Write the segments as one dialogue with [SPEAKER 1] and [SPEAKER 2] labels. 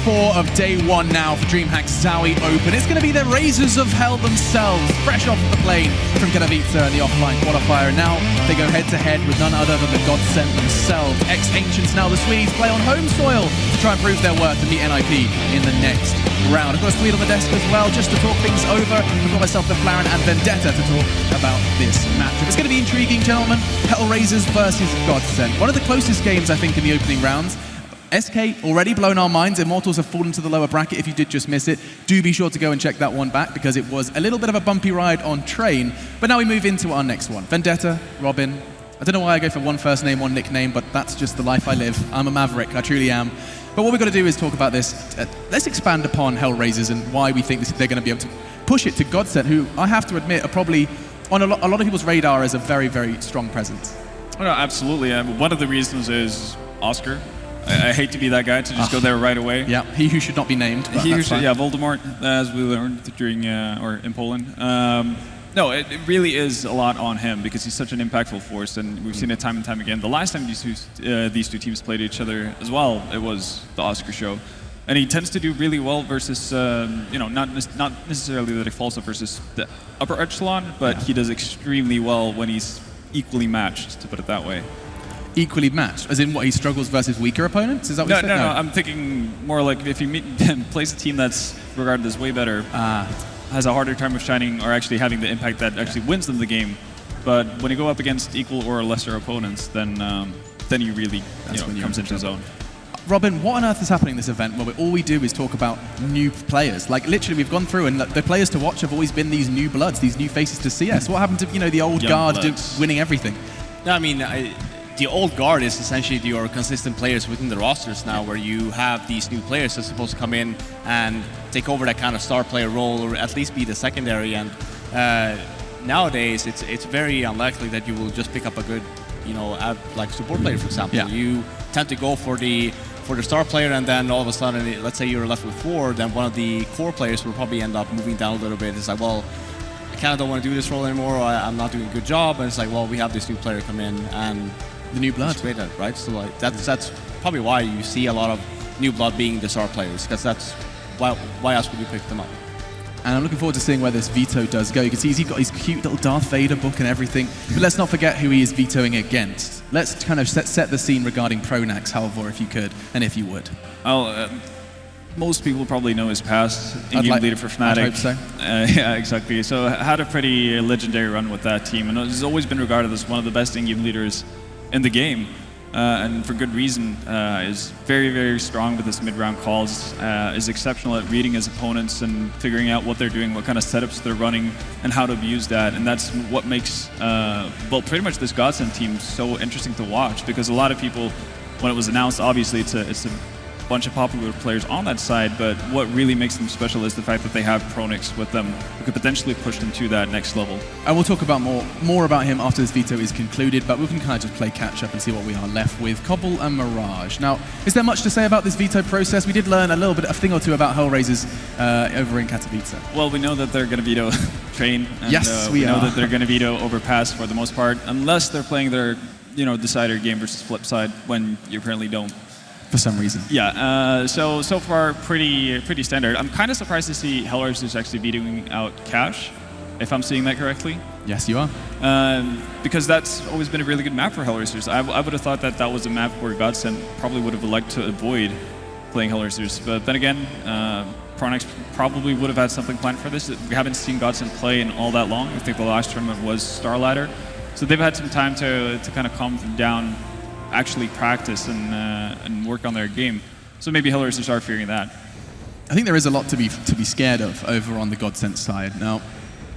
[SPEAKER 1] 4 of day 1 now for DreamHack's ZOWIE Open. It's going to be the Razors of Hell themselves, fresh off the plane from Katowice in the offline qualifier. Now they go head-to-head with none other than the GODSENT themselves. Ex-Ancients, now the Swedes, play on home soil to try and prove their worth and beat NIP in the next round. I've got a Swede on the desk as well, just to talk things over. I've got myself the Flaren and Vendetta to talk about this matchup. It's going to be intriguing, gentlemen. Hellraisers versus GODSENT. One of the closest games, I think, in the opening rounds. SK already blown our minds. Immortals have fallen to the lower bracket. If you did just miss it, do be sure to go and check that one back because it was a little bit of a bumpy ride on train. But now we move into our next one. Vendetta, Robin. I don't know why I go for one first name, one nickname, but that's just the life I live. I'm a maverick, I truly am. But what we've got to do is talk about this. Let's expand upon Hellraisers and why we think they're going to be able to push it to GODSENT, who I have to admit are probably on a lot of people's radar as a very, very strong presence.
[SPEAKER 2] Oh, no, absolutely. One of the reasons is Oscar. I hate to be that guy to just go there right away.
[SPEAKER 1] Yeah, he who should not be named.
[SPEAKER 2] He who should, yeah, Voldemort, as we learned during or in Poland. No, it really is a lot on him because he's such an impactful force, and we've seen it time and time again. The last time these two teams played each other as well, it was the Oscar show, and he tends to do really well versus not necessarily that he falls up versus the upper echelon, but he does extremely well when he's equally matched, to put it that way.
[SPEAKER 1] Equally matched, as in what, he struggles versus weaker opponents? Is that what you said?
[SPEAKER 2] No, I'm thinking more like if you plays a team that's regarded as way better, has a harder time of shining or actually having the impact that actually wins them the game. But when you go up against equal or lesser opponents, then you really comes into his own.
[SPEAKER 1] Robin, what on earth is happening in this event where all we do is talk about new players? Like literally, we've gone through, and the players to watch have always been these new bloods, these new faces to CS. What happened to the old guard winning everything?
[SPEAKER 3] No, I mean. The old guard is essentially your consistent players within the rosters now, where you have these new players that's supposed to come in and take over that kind of star player role, or at least be the secondary. And nowadays, it's very unlikely that you will just pick up a good, like support player, for example. Yeah. You tend to go for the star player, and then all of a sudden, let's say you're left with 4, then one of the core players will probably end up moving down a little bit. It's like, well, I kind of don't want to do this role anymore, or I'm not doing a good job. And it's like, well, we have this new player come in and the new blood, right? So like that's probably why you see a lot of new blood being the star players, because that's why else would you pick them up?
[SPEAKER 1] And I'm looking forward to seeing where this veto does go. You can see he's got his cute little Darth Vader book and everything. But let's not forget who he is vetoing against. Let's kind of set the scene regarding Pronax, Halvor, if you could, and if you would.
[SPEAKER 2] Most people probably know his past in-game leader for Fnatic.
[SPEAKER 1] I hope so.
[SPEAKER 2] Yeah, exactly. So had a pretty legendary run with that team, and has always been regarded as one of the best in-game leaders in the game, and for good reason. Is very, very strong with his mid-round calls, is exceptional at reading his opponents and figuring out what they're doing, what kind of setups they're running, and how to abuse that. And that's what makes, pretty much this GODSENT team so interesting to watch, because a lot of people, when it was announced, obviously it's a bunch of popular players on that side, but what really makes them special is the fact that they have Pronax with them, who could potentially push them to that next level.
[SPEAKER 1] And we'll talk about more about him after this veto is concluded, but we can kind of just play catch up and see what we are left with. Cobble and Mirage. Now, is there much to say about this veto process? We did learn a thing or two about Hellraisers over in Katowice.
[SPEAKER 2] Well, we know that they're going to veto Train, and
[SPEAKER 1] yes,
[SPEAKER 2] we know that they're going to veto Overpass for the most part, unless they're playing their decider game versus flip side, when you apparently don't.
[SPEAKER 1] For some reason.
[SPEAKER 2] Yeah, so far pretty standard. I'm kind of surprised to see Hellraisers actually vetoing out Cash, if I'm seeing that correctly.
[SPEAKER 1] Yes, you are.
[SPEAKER 2] Because that's always been a really good map for Hellraisers. I would have thought that was a map where GODSENT probably would have elected to avoid playing Hellraisers. But then again, Pronax probably would have had something planned for this. We haven't seen GODSENT play in all that long. I think the last tournament was Star Ladder. So they've had some time to kind of calm down, actually practice and work on their game. So maybe Hellraisers are fearing that.
[SPEAKER 1] I think there is a lot to be scared of over on the GODSENT side. Now,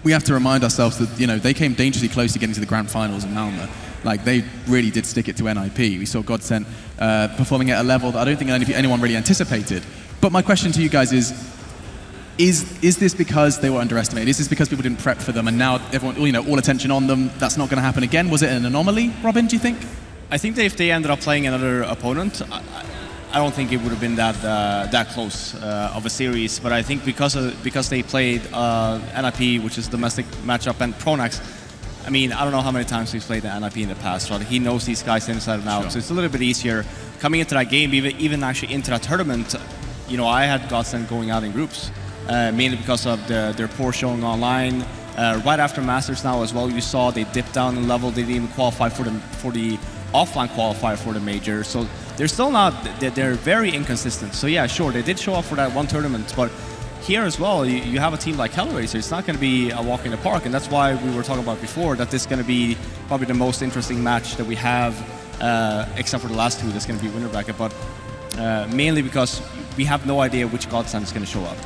[SPEAKER 1] we have to remind ourselves that they came dangerously close to getting to the grand finals in Malmö. Like, they really did stick it to NIP. We saw GODSENT performing at a level that I don't think anyone really anticipated. But my question to you guys is this because they were underestimated? Is this because people didn't prep for them and now everyone, all attention on them, that's not going to happen again? Was it an anomaly, Robin, do you think?
[SPEAKER 3] I think that if they ended up playing another opponent, I don't think it would have been that close of a series. But I think because they played NIP, which is domestic matchup, and Pronax, I mean, I don't know how many times he's played the NIP in the past, right? He knows these guys inside and out, so it's a little bit easier coming into that game, even actually into that tournament. I had GODSENT going out in groups, mainly because of their poor showing online. Right after Masters now as well, you saw they dipped down in level. They didn't even qualify for the offline qualifier for the major. So they're still not. They're very inconsistent. So yeah, sure, they did show up for that one tournament, but here as well, you have a team like Hellraisers. It's not going to be a walk in the park, and that's why we were talking about before that this is going to be probably the most interesting match that we have, except for the last two. That's going to be winner bracket, but mainly because we have no idea which GODSENT is going to show up.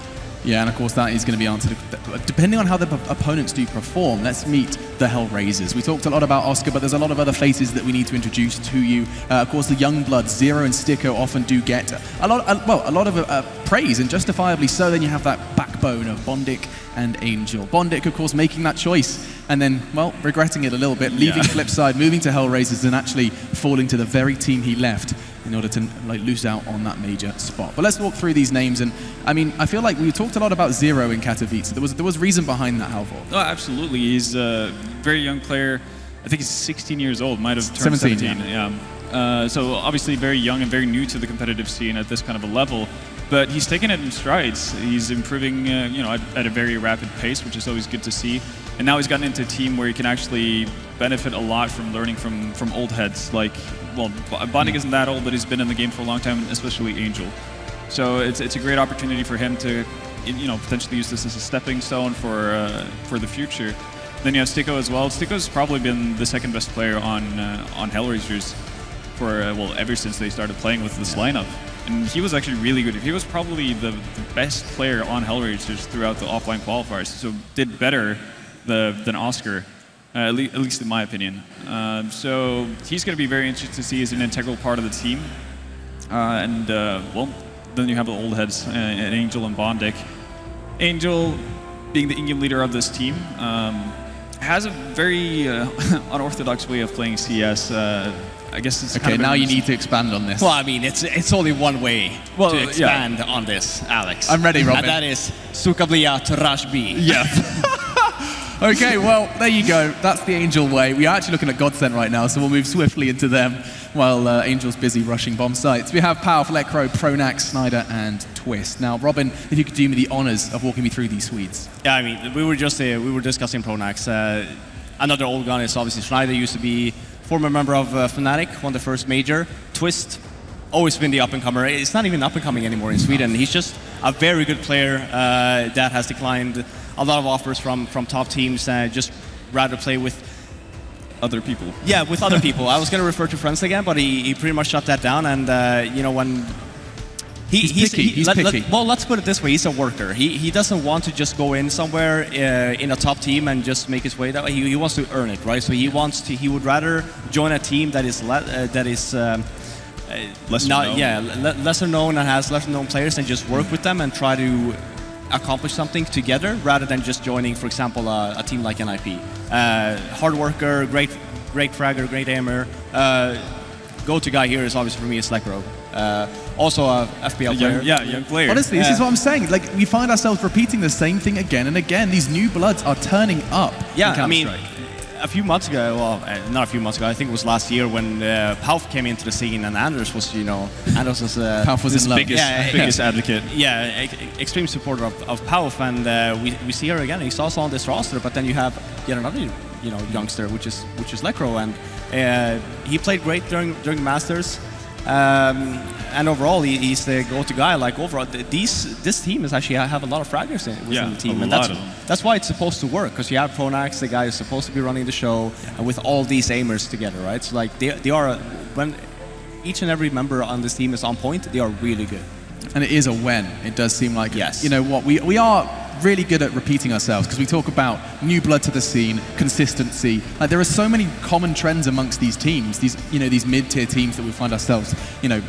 [SPEAKER 1] Yeah, and of course that is going to be answered depending on how the opponents do perform. Let's meet the Hellraisers. We talked a lot about Oscar, but there's a lot of other faces that we need to introduce to you. Of course, the young bloods, Zero and Sticko, often do get a lot of praise, and justifiably so. Then you have that backbone of Bondic and Angel. Bondic, of course, making that choice, and then, well, regretting it a little bit, leaving Flipside, moving to Hellraisers, and actually falling to the very team he left in order to lose out on that major spot. But let's walk through these names, and I mean, I feel like we talked a lot about Zero in Katowice. There was reason behind that, Halvor.
[SPEAKER 2] Oh, absolutely. He's a very young player. I think he's 16 years old, might have turned 17. Yeah. So obviously very young and very new to the competitive scene at this kind of a level. But he's taken it in strides. He's improving, at a very rapid pace, which is always good to see. And now he's gotten into a team where he can actually benefit a lot from learning from old heads. Like, well, Bondic isn't that old, but he's been in the game for a long time, especially Angel. So it's a great opportunity for him to, potentially use this as a stepping stone for the future. Then you have Sticko as well. Sticko's probably been the second best player on Hellraisers for ever since they started playing with this lineup. And he was actually really good. He was probably the best player on Hellraisers throughout the offline qualifiers, so did better than Oscar, at least in my opinion. So he's going to be very interesting to see as an integral part of the team. Then you have the old heads, Angel and Bondic. Angel, being the in-game leader of this team, has a very unorthodox way of playing CS. I guess it's
[SPEAKER 1] okay. Now you need to expand on this.
[SPEAKER 3] Well, I mean, it's only one way to expand on this, Alex.
[SPEAKER 1] I'm ready, Robin.
[SPEAKER 3] And that is Sukablia to Rush B.
[SPEAKER 1] Yeah. Okay, well, there you go. That's the Angel way. We are actually looking at GODSENT right now, so we'll move swiftly into them while Angel's busy rushing bomb sites. We have Powerful, Ekro, Pronax, Snyder, and Twist. Now, Robin, if you could do me the honors of walking me through these Swedes.
[SPEAKER 3] Yeah, I mean, we were discussing Pronax. Another old gun is obviously Snyder, used to be former member of Fnatic, won the first major. Twist, always been the up-and-comer. It's not even up-and-coming anymore in Sweden. He's just a very good player that has declined a lot of offers from top teams, just rather play with
[SPEAKER 2] other people.
[SPEAKER 3] Yeah, with other people. I was going to refer to friends again, but he pretty much shut that down. And when
[SPEAKER 1] he's picky.
[SPEAKER 3] Well, let's put it this way: he's a worker. He doesn't want to just go in somewhere in a top team and just make his way that way. He wants to earn it, right? So he would rather join a team that is lesser known and has lesser known players, and just work with them and try to accomplish something together, rather than just joining, for example, a team like NIP. Hard worker, great fragger, great aimer. Go-to guy here is obviously for me is Slekro. Also a FPL player.
[SPEAKER 2] Young player.
[SPEAKER 1] Honestly, this is what I'm saying. Like, we find ourselves repeating the same thing again and again. These new bloods are turning up.
[SPEAKER 3] Yeah, I mean, a few months ago, well, not a few months ago, I think it was last year when Pauf came into the scene and Anders was, Anders was
[SPEAKER 1] Pauf was his
[SPEAKER 2] biggest advocate.
[SPEAKER 3] Yeah, extreme supporter of Pauf, and we see her again. He's also on this roster, but then you have yet another, youngster, which is Lekro, and he played great during Masters. And overall, he's the go-to guy. Like overall, this team is actually have a lot of fraggers within the team, and that's why it's supposed to work. Because you have Pronax, the guy who's supposed to be running the show, and with all these aimers together, right? So like they are, when each and every member on this team is on point, they are really good.
[SPEAKER 1] And it is a when. It does seem like,
[SPEAKER 3] yes.
[SPEAKER 1] You know what, we are really good at repeating ourselves, because we talk about new blood to the scene, consistency. Like, there are so many common trends amongst these teams, these mid-tier teams that we find ourselves,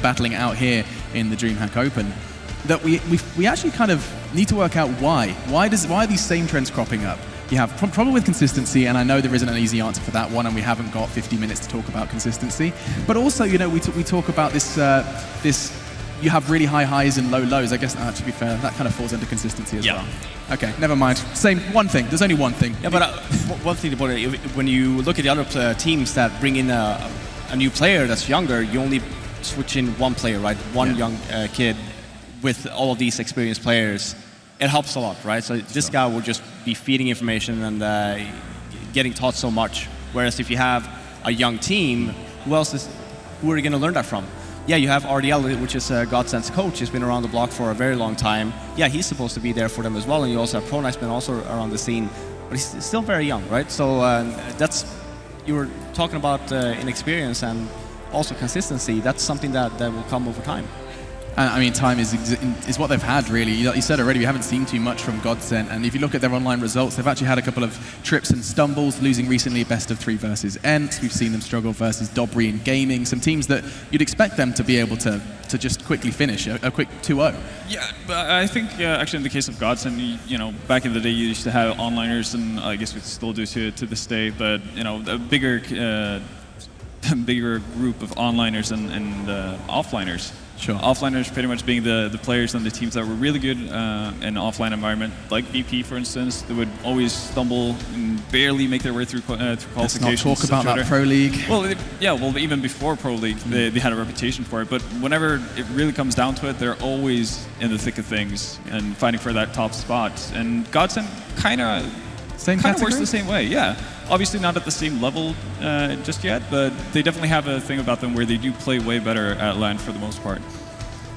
[SPEAKER 1] battling out here in the DreamHack Open, that we actually kind of need to work out why. Why are these same trends cropping up? You have problem with consistency, and I know there isn't an easy answer for that one, and we haven't got 50 minutes to talk about consistency. But also, we talk about this. You have really high highs and low lows. I guess, to be fair, that kind of falls into consistency as well. Okay, never mind. Same one thing. There's only one thing.
[SPEAKER 3] Yeah, but one thing about it, when you look at the other teams that bring in a new player that's younger, you only switch in one player, right? One young kid. with all of these experienced players, it helps a lot, right? So this guy will just be feeding information and getting taught so much. Whereas if you have a young team, who are you going to learn that from? Yeah, you have RDL, which is GODSENT's coach. He's been around the block for a very long time. Yeah, he's supposed to be there for them as well. And you also have Pronite's been also around the scene, but he's still very young, right? So you were talking about inexperience and also consistency. That's something that will come over time.
[SPEAKER 1] And I mean, time is what they've had, really. Like you said already, we haven't seen too much from GODSENT. And if you look at their online results, they've actually had a couple of trips and stumbles, losing recently best of 3 versus ENT. We've seen them struggle versus Dobry in gaming. Some teams that you'd expect them to be able to just quickly finish a quick 2-0.
[SPEAKER 2] Yeah, but I think actually in the case of GODSENT, you know, back in the day you used to have onliners, and I guess we still do to this day. But you know, a bigger group of onliners and offliners.
[SPEAKER 1] Sure.
[SPEAKER 2] Offliners pretty much being the players and the teams that were really good in an offline environment, like VP, for instance. They would always stumble and barely make their way through qualifications.
[SPEAKER 1] Let's not talk about that Pro League.
[SPEAKER 2] Well, even before Pro League, they had a reputation for it. But whenever it really comes down to it, they're always in the thick of things and fighting for that top spot. And GODSENT kind of works the same way, yeah. Obviously not at the same level just yet, but they definitely have a thing about them where they do play way better at LAN for the most part.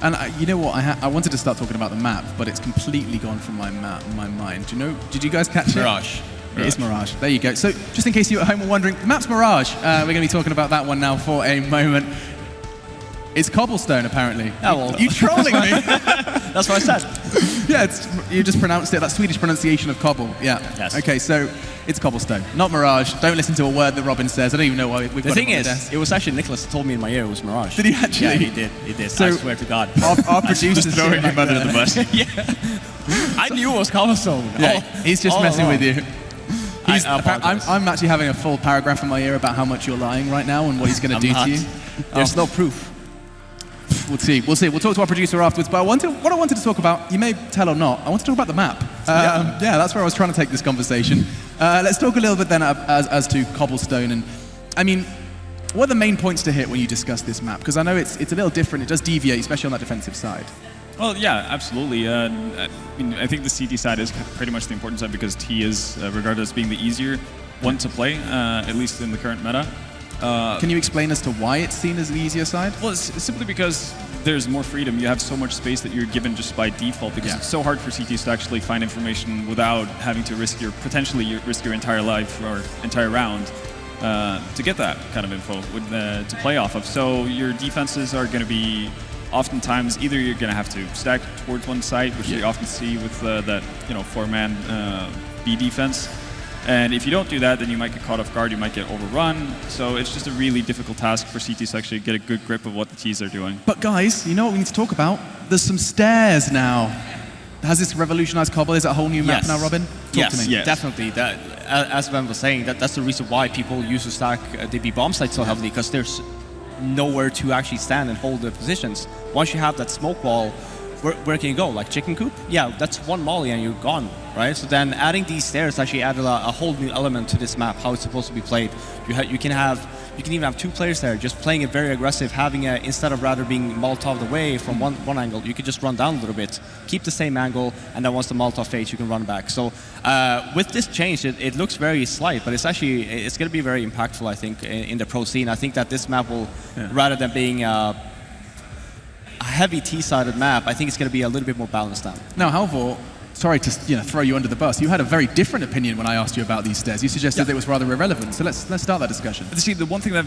[SPEAKER 1] And you know what? I wanted to start talking about the map, but it's completely gone from my mind. Did you guys catch
[SPEAKER 3] Mirage.
[SPEAKER 1] It is Mirage. There you go. So just in case you at home were wondering, the map's Mirage. We're going to be talking about that one now for a moment. It's Cobblestone, apparently.
[SPEAKER 3] Oh, well.
[SPEAKER 1] You trolling me?
[SPEAKER 3] That's what I said.
[SPEAKER 1] Yeah, you just pronounced it, that Swedish pronunciation of cobble. Yeah.
[SPEAKER 3] Yes.
[SPEAKER 1] Okay, so it's Cobblestone, not Mirage. Don't listen to a word that Robin says. I don't even know why we've got it on the desk.
[SPEAKER 3] The thing is, it was actually Nicholas that told me in my ear it was Mirage.
[SPEAKER 1] Did he actually?
[SPEAKER 3] Yeah, he did. So I swear to God.
[SPEAKER 1] Our producers
[SPEAKER 2] throwing him under the bus.
[SPEAKER 3] Yeah. I knew it was Cobblestone.
[SPEAKER 1] Yeah, he's just messing with you. I'm actually having a full paragraph in my ear about how much you're lying right now and what he's going to do to you.
[SPEAKER 3] There's no proof.
[SPEAKER 1] We'll see. We'll talk to our producer afterwards. But what I wanted to talk about, you may tell or not, I want to talk about the map. Yeah, that's where I was trying to take this conversation. Let's talk a little bit then as to Cobblestone. And I mean, what are the main points to hit when you discuss this map? Because I know it's a little different. It does deviate, especially on that defensive side.
[SPEAKER 2] Well, yeah, absolutely. I think the CT side is pretty much the important side because T is regarded as being the easier one to play, at least in the current meta.
[SPEAKER 1] Can you explain as to why it's seen as the easier side?
[SPEAKER 2] Well, it's simply because there's more freedom. You have so much space that you're given just by default because it's so hard for CTs to actually find information without having to potentially risk your entire life or entire round to get that kind of info to play off of. So your defenses are going to be oftentimes either you're going to have to stack towards one side, which we often see with that 4-man B defense. And if you don't do that, then you might get caught off guard, you might get overrun. So it's just a really difficult task for CTs to actually get a good grip of what the Ts are doing.
[SPEAKER 1] But guys, you know what we need to talk about? There's some stairs now. Has this revolutionized Cobble? Is it a whole new map now, Robin? Talk to me.
[SPEAKER 3] Yes, definitely. That, as Ben was saying, that's the reason why people used to stack the B bomb site so heavily, because there's nowhere to actually stand and hold the positions. Once you have that smoke wall, where can you go? Like chicken coop? Yeah, that's one molly and you're gone, right? So then adding these stairs actually added a whole new element to this map, how it's supposed to be played. You can even have 2 players there, just playing it very aggressive, having instead of rather being Molotov away from one angle, you could just run down a little bit, keep the same angle, and then once the Molotov fades, you can run back. So with this change, it looks very slight, but it's going to be very impactful, I think, in the pro scene. I think that this map will, rather than being a heavy T-sided map, I think it's going to be a little bit more balanced now.
[SPEAKER 1] Now, Halvor, sorry to throw you under the bus. You had a very different opinion when I asked you about these stairs. You suggested it was rather irrelevant. So let's start that discussion.
[SPEAKER 2] See, the one thing that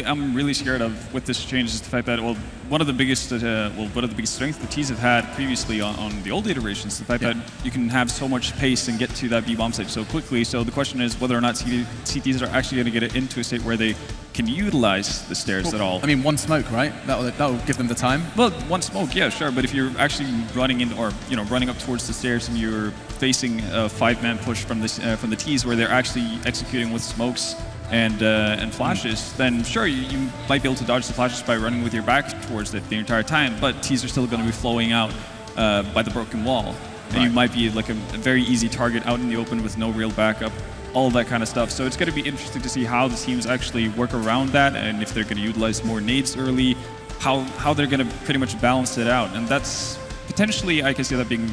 [SPEAKER 2] I'm really scared of with this change is the fact that one of the biggest strengths the Ts have had previously on the old iterations, the fact that you can have so much pace and get to that B bomb site so quickly. So the question is whether or not CTs are actually going to get it into a state where they can utilize the stairs at all.
[SPEAKER 1] I mean, one smoke, right? That'll give them the time.
[SPEAKER 2] Well, one smoke, yeah, sure. But if you're actually running in or running up towards the stairs and you're facing a 5-man push from the Ts where they're actually executing with smokes and flashes, then sure, you might be able to dodge the flashes by running with your back towards it the entire time. But Ts are still going to be flowing out by the broken wall, and you might be like a very easy target out in the open with no real backup. All that kind of stuff. So it's going to be interesting to see how the teams actually work around that, and if they're going to utilize more nades early, how they're going to pretty much balance it out. And that's potentially I can see that being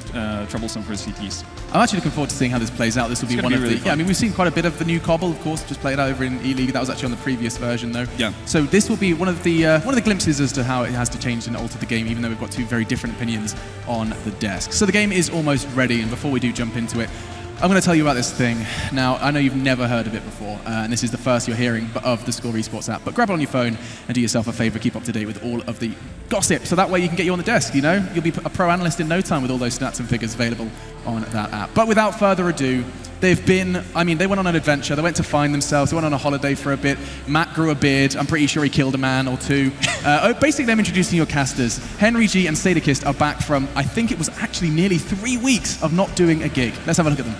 [SPEAKER 2] troublesome for CTs.
[SPEAKER 1] I'm actually looking forward to seeing how this plays out. This will be one of
[SPEAKER 2] really
[SPEAKER 1] the...
[SPEAKER 2] fun.
[SPEAKER 1] Yeah, I mean, we've seen quite a bit of the new Cobble, of course, just played out over in E-League. That was actually on the previous version, though.
[SPEAKER 2] Yeah.
[SPEAKER 1] So this will be one of the glimpses as to how it has to change and alter the game, even though we've got two very different opinions on the desk. So the game is almost ready, and before we do jump into it, I'm going to tell you about this thing. Now, I know you've never heard of it before, and this is the first you're hearing of the Score eSports app, but grab it on your phone and do yourself a favor, keep up to date with all of the gossip, so that way you can get you on the desk, you know? You'll be a pro analyst in no time with all those stats and figures available on that app. But without further ado, they went on an adventure, they went to find themselves, they went on a holiday for a bit, Matt grew a beard, I'm pretty sure he killed a man or two. Basically, I'm introducing your casters. Henry G and Sadakist are back from, I think it was actually nearly 3 weeks of not doing a gig. Let's have a look at them.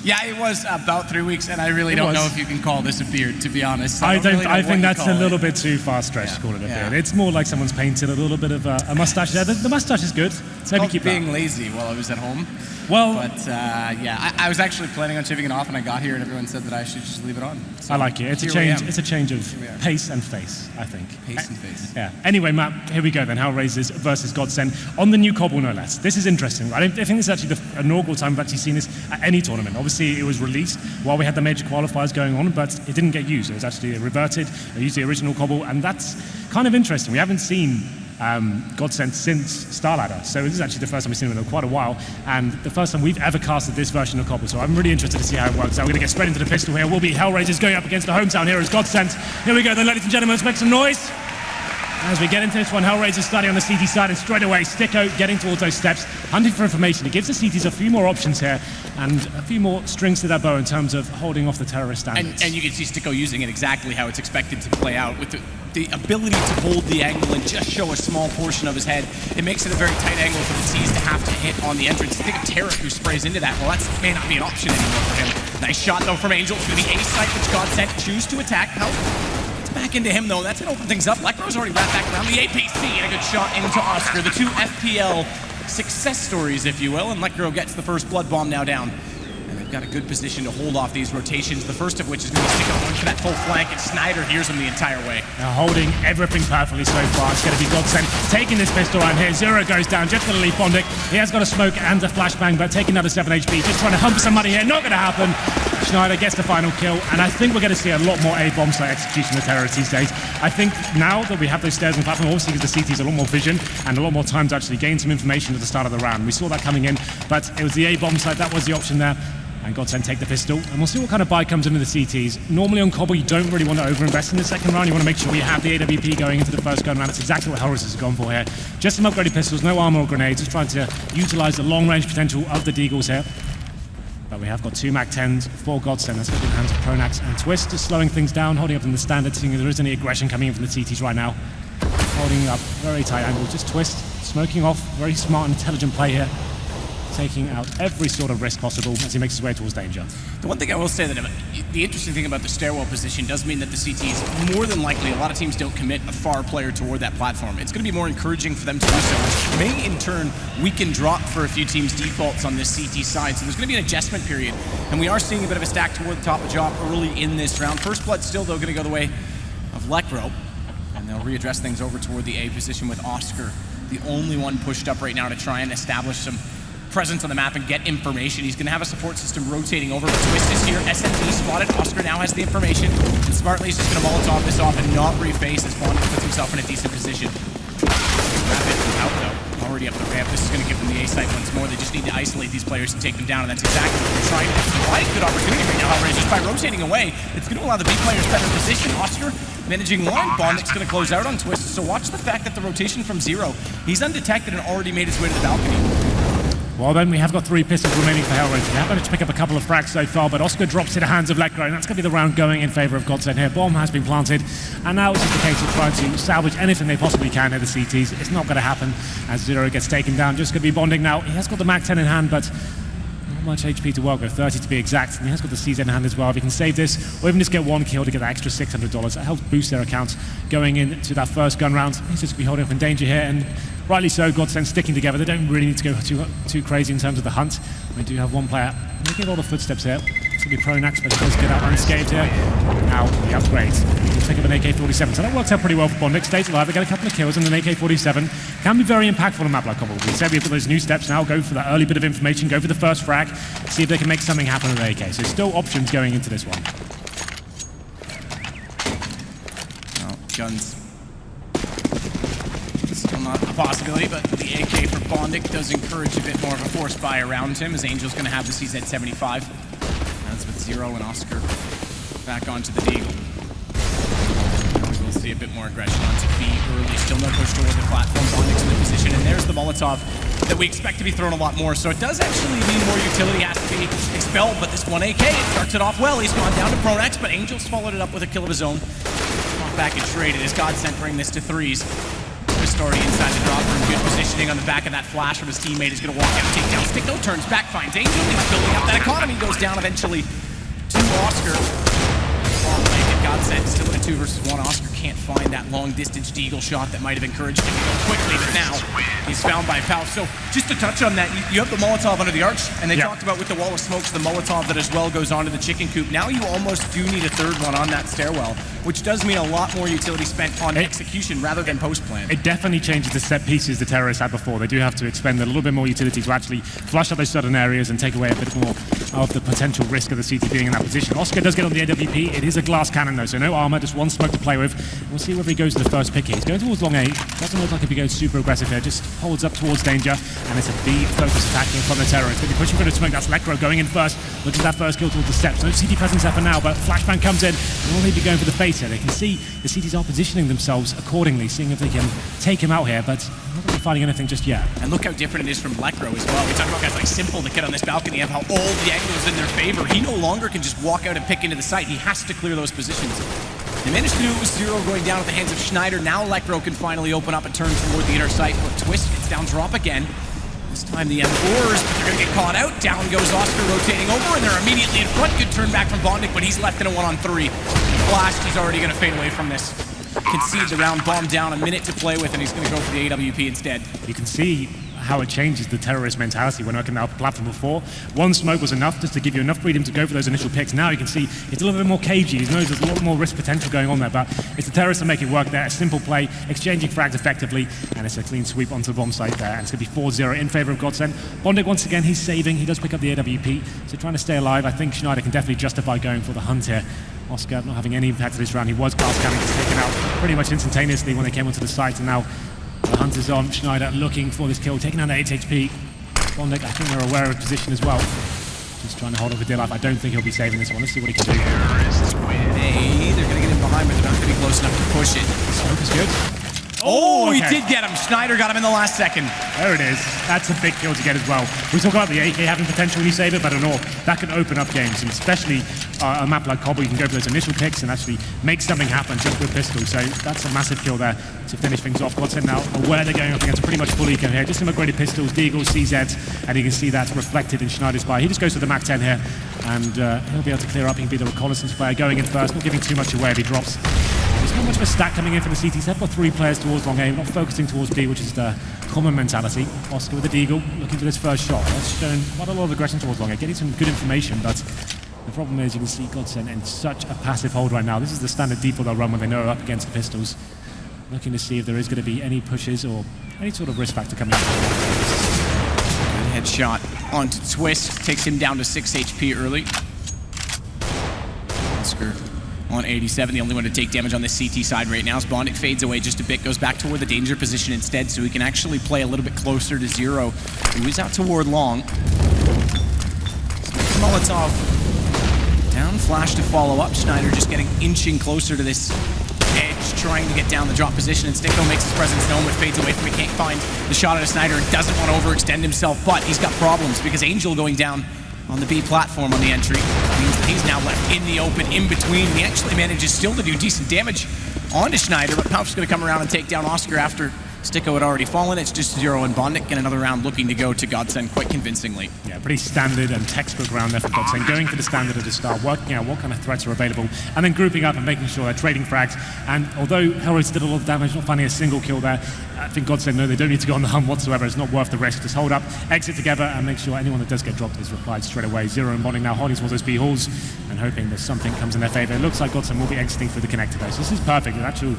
[SPEAKER 3] Yeah, it was about 3 weeks, and I really don't know if you can call this a beard, to be honest.
[SPEAKER 4] I think that's a little bit too far stretched to call it a beard. It's more like someone's painted a little bit of a mustache there. The mustache is good.
[SPEAKER 3] Maybe keep being lazy while I was at home.
[SPEAKER 4] Well,
[SPEAKER 3] but I was actually planning on shaving it off, and I got here, and everyone said that I should just leave it on. So
[SPEAKER 4] I like it. It's a change. It's a change of pace and face, I think.
[SPEAKER 3] Pace and face.
[SPEAKER 4] Yeah. Anyway, Matt, here we go then. Hellraisers versus GODSENT on the new Cobble, no less. This is interesting. I think this is actually the inaugural time we've actually seen this at any tournament. Obviously, it was released while we had the major qualifiers going on, but it didn't get used. It was actually reverted. They used the original Cobble, and that's kind of interesting. We haven't seen GODSENT since Starladder, so this is actually the first time we've seen them in quite a while, and the first time we've ever casted this version of Cobble, so I'm really interested to see how it works out. We're going to get straight into the pistol here. We'll be Hellraisers going up against the hometown heroes GODSENT. Here we go then, ladies and gentlemen, let's make some noise. As we get into this one, Hellraisers starting on the CT side, and straight away, Sticko getting towards those steps, hunting for information. It gives the CTs a few more options here, and a few more strings to their bow in terms of holding off the terrorist standards.
[SPEAKER 3] And you can see Sticko using it exactly how it's expected to play out, with the ability to hold the angle and just show a small portion of his head. It makes it a very tight angle for the T's to have to hit on the entrance. Think of Tarek, who sprays into that. Well, that may not be an option anymore for him. Nice shot, though, from Angel through the A site, which GODSENT choose to attack. Help. Back into him, though. That's going to open things up. Lekro's already wrapped back around the APC, and a good shot into Oscar. The two FPL success stories, if you will, and Lekro gets the first blood bomb now down. And they've got a good position to hold off these rotations, the first of which is going to be Sticko going for that full flank, and Snyder hears him the entire way.
[SPEAKER 4] Now holding everything perfectly so far. It's going to be GODSENT taking this pistol around here. Zero goes down, just going to leave Bondic. He has got a smoke and a flashbang, but taking another 7 HP, just trying to hunt for some money here. Not going to happen. Schneider gets the final kill, and I think we're going to see a lot more A-bomb site execution of terrorists these days. I think now that we have those stairs on the platform, obviously because the CT's a lot more vision and a lot more time to actually gain some information at the start of the round. We saw that coming in, but it was the A-bomb site, that was the option there. And GODSENT take the pistol, and we'll see what kind of buy comes into the CTs. Normally on Cobble, you don't really want to overinvest in the second round. You want to make sure you have the AWP going into the first gun round. That's exactly what Hellraisers has gone for here. Just some upgraded pistols, no armor or grenades, just trying to utilize the long-range potential of the Deagles here. But we have got two MAC-10s for GODSENT. That's got in the hands of Pronax and Twist, just slowing things down, holding up in the standard, seeing if there is any aggression coming in from the CTs right now. Holding up very tight angle, just Twist, smoking off, very smart and intelligent play here. Taking out every sort of risk possible as he makes his way towards danger.
[SPEAKER 3] The one thing I will say that the interesting thing about the stairwell position does mean that the CTs, more than likely, a lot of teams don't commit a far player toward that platform. It's going to be more encouraging for them to do so, which may in turn weaken drop for a few teams' defaults on this CT side. So there's going to be an adjustment period, and we are seeing a bit of a stack toward the top of job early in this round. First blood still, though, going to go the way of Lekro, and they'll readdress things over toward the A position with Oscar, the only one pushed up right now to try and establish some presence on the map and get information. He's going to have a support system rotating over, but Twist is here. SMD spotted. Oscar now has the information, and smartly he's just going to Molotov this off and not reface as Bond puts himself in a decent position. Rapid out though, already up the ramp. This is going to give them the A site once more. They just need to isolate these players and take them down, and that's exactly what they're trying to do. Quite a good opportunity right now, Hellraisers, by rotating away. It's going to allow the B players better position. Oscar managing one. Bondic's going to close out on Twist. So watch the fact that the rotation from Zero, he's undetected and already made his way to the balcony.
[SPEAKER 4] Well then, we have got 3 pistols remaining for Hellraisers. We have managed to pick up a couple of frags so far, but Oscar drops in the hands of Lekro, and that's going to be the round going in favour of GODSENT here. Bomb has been planted, and now it's just a case of trying to salvage anything they possibly can at the CTs. It's not going to happen as Zero gets taken down. Just going to be Bonding now. He has got the MAC-10 in hand, but not much HP to work with, 30 to be exact, and he has got the CZ in hand as well. If he can save this, or even just get 1 kill to get that extra $600, that helps boost their accounts going into that first gun round. He's just going to be holding up in danger here, and rightly so, GODSENT sticking together. They don't really need to go too crazy in terms of the hunt. We do have one player making a lot of footsteps here. It's going to be Pronax, but he does get out unscathed here. Now, the upgrade. He'll take up an AK-47. So that works out pretty well for Bondik. Stays alive, they get a couple of kills, and an AK-47 can be very impactful on a map like Cobble. We said we've got those new steps now. Go for that early bit of information, go for the first frag, see if they can make something happen with the AK. So still options going into this one.
[SPEAKER 3] Well, guns. Still not a possibility, but the AK for Bondik does encourage a bit more of a force buy around him, as Angel's going to have the CZ-75. That's with Zero and Oscar back onto the Deagle. We'll see a bit more aggression onto B early. Still no push toward the platform. Bondik's in the position, and there's the Molotov that we expect to be thrown a lot more. So it does actually mean more utility has to be expelled, but this one AK, it starts it off well. He's gone down to Pronax, but Angel's followed it up with a kill of his own. Back and traded as GODSENT bring this to threes. Just already inside the drop room, good positioning on the back of that flash from his teammate. He's going to walk out, take down Stick, no turns back, finds Angel. He's building up that economy, goes down eventually to Oscar. Long blanket, GODSENT still in a 2 versus 1. Oscar can't find that long distance Deagle shot that might have encouraged him to go quickly, but now he's found by Pal. So just to touch on that, you have the Molotov under the arch, and they talked about with the wall of smokes, the Molotov that as well goes onto the chicken coop. Now you almost do need a third one on that stairwell, which does mean a lot more utility spent on execution rather than post-plan.
[SPEAKER 4] It definitely changes the set pieces the terrorists had before. They do have to expend a little bit more utility to actually flush out those certain areas and take away a bit more of the potential risk of the CT being in that position. Oscar does get on the AWP. It is a glass cannon though, so no armor, just one smoke to play with. We'll see whether he goes to the first pick here. He's going towards long A. Doesn't look like if he goes super aggressive here. Just holds up towards danger, and it's a B focus attacking from the terrorists. Going to be pushing for the smoke. That's Lekro going in first. Looks at that first kill towards the steps. No CT presence there for now, but Flashbang comes in. They will need to be going for the face here. They can see the CTs are positioning themselves accordingly, seeing if they can take him out here, but not really finding anything just yet.
[SPEAKER 3] And look how different it is from Lekro as well. We talk about guys like Simple that get on this balcony, have how all the angles in their favor. He no longer can just walk out and pick into the site. He has to clear those positions. They managed to do it with Zero going down at the hands of Schneider. Now Lekro can finally open up and turn toward the inner site, but Twist gets down drop again. This time the M4s, but they're going to get caught out. Down goes Oscar rotating over, and they're immediately in front. Good turn back from Bondik, but he's left in a 1-on-3. Blast, he's already going to fade away from this. Concedes the round, bomb down, a minute to play with, and he's going to go for the AWP instead.
[SPEAKER 4] You can see how it changes the terrorist mentality when working out the platform before. One smoke was enough just to give you enough freedom to go for those initial picks. Now you can see it's a little bit more cagey. He knows there's a lot more risk potential going on there, but it's the terrorists that make it work there. A simple play, exchanging frags effectively, and it's a clean sweep onto the bomb site there. And it's going to be 4-0 in favor of GODSENT. Bondik, once again, he's saving. He does pick up the AWP, so trying to stay alive. I think Schneider can definitely justify going for the hunt here. Oscar not having any impact to this round. He was glass cannon, just taken out pretty much instantaneously when they came onto the site, and now the hunt is on. Schneider looking for this kill, taking down the 8 HP. Bondik, I think they're aware of his position as well. Just trying to hold on for dear life. I don't think he'll be saving this one. Let's see what he can do.
[SPEAKER 3] Hey, they're going to get in behind, but they're not going to be close enough to push it.
[SPEAKER 4] Smoke is good.
[SPEAKER 3] Oh,
[SPEAKER 4] okay.
[SPEAKER 3] He did get him. Schneider got him in the last second.
[SPEAKER 4] There it is. That's a big kill to get as well. We talk about the AK having potential when you save it, but I don't know, that can open up games, and especially a map like Cobble, you can go for those initial picks and actually make something happen just with pistols. So that's a massive kill there to finish things off. GODSENT now aware they're going up against a pretty much full eco here. Just some upgraded pistols, Deagles, CZs, and you can see that's reflected in Schneider's buy. He just goes to the Mac 10 here, and he'll be able to clear up. He can be the reconnaissance player going in first, not giving too much away if he drops. There's not much of a stack coming in for the CTs. They've got 3 players towards long A, not focusing towards B, which is the common mentality. Oscar with the Deagle, looking for this first shot. That's showing quite a lot of aggression towards long A, getting some good information, but the problem is you can see GODSENT in such a passive hold right now. This is the standard default they'll run when they know they're up against the pistols. Looking to see if there is going to be any pushes or any sort of risk factor coming in.
[SPEAKER 3] Good headshot onto Twist, takes him down to 6 HP early. Oscar on 87, the only one to take damage on this CT side right now. As Bondik fades away just a bit, goes back toward the danger position instead, so he can actually play a little bit closer to Zero, who is out toward long. Molotov down, flash to follow up. Schneider just inching closer to this edge, trying to get down the drop position, and Sticko makes his presence known, but fades away from it. Can't find the shot at Schneider and doesn't want to overextend himself, but he's got problems because Angel going down on the B platform on the entry means that he's now left in the open in between. He actually manages still to do decent damage onto Schneider, but Pauf's going to come around and take down Oscar after Sticko had already fallen. It's just Zero and Bondic, and another round looking to go to GODSENT quite convincingly.
[SPEAKER 4] Yeah, pretty standard and textbook round there for GODSENT, going for the standard at the start, working out what kind of threats are available, and then grouping up and making sure they're trading frags. And although Hellraisers did a lot of damage, not finding a single kill there, I think GODSENT know they don't need to go on the hunt whatsoever. It's not worth the risk. Just hold up, exit together, and make sure anyone that does get dropped is replied straight away. Zero and Bondic now holding towards those B halls and hoping that something comes in their favor. It looks like GODSENT will be exiting through the connector though, so this is perfect. An actual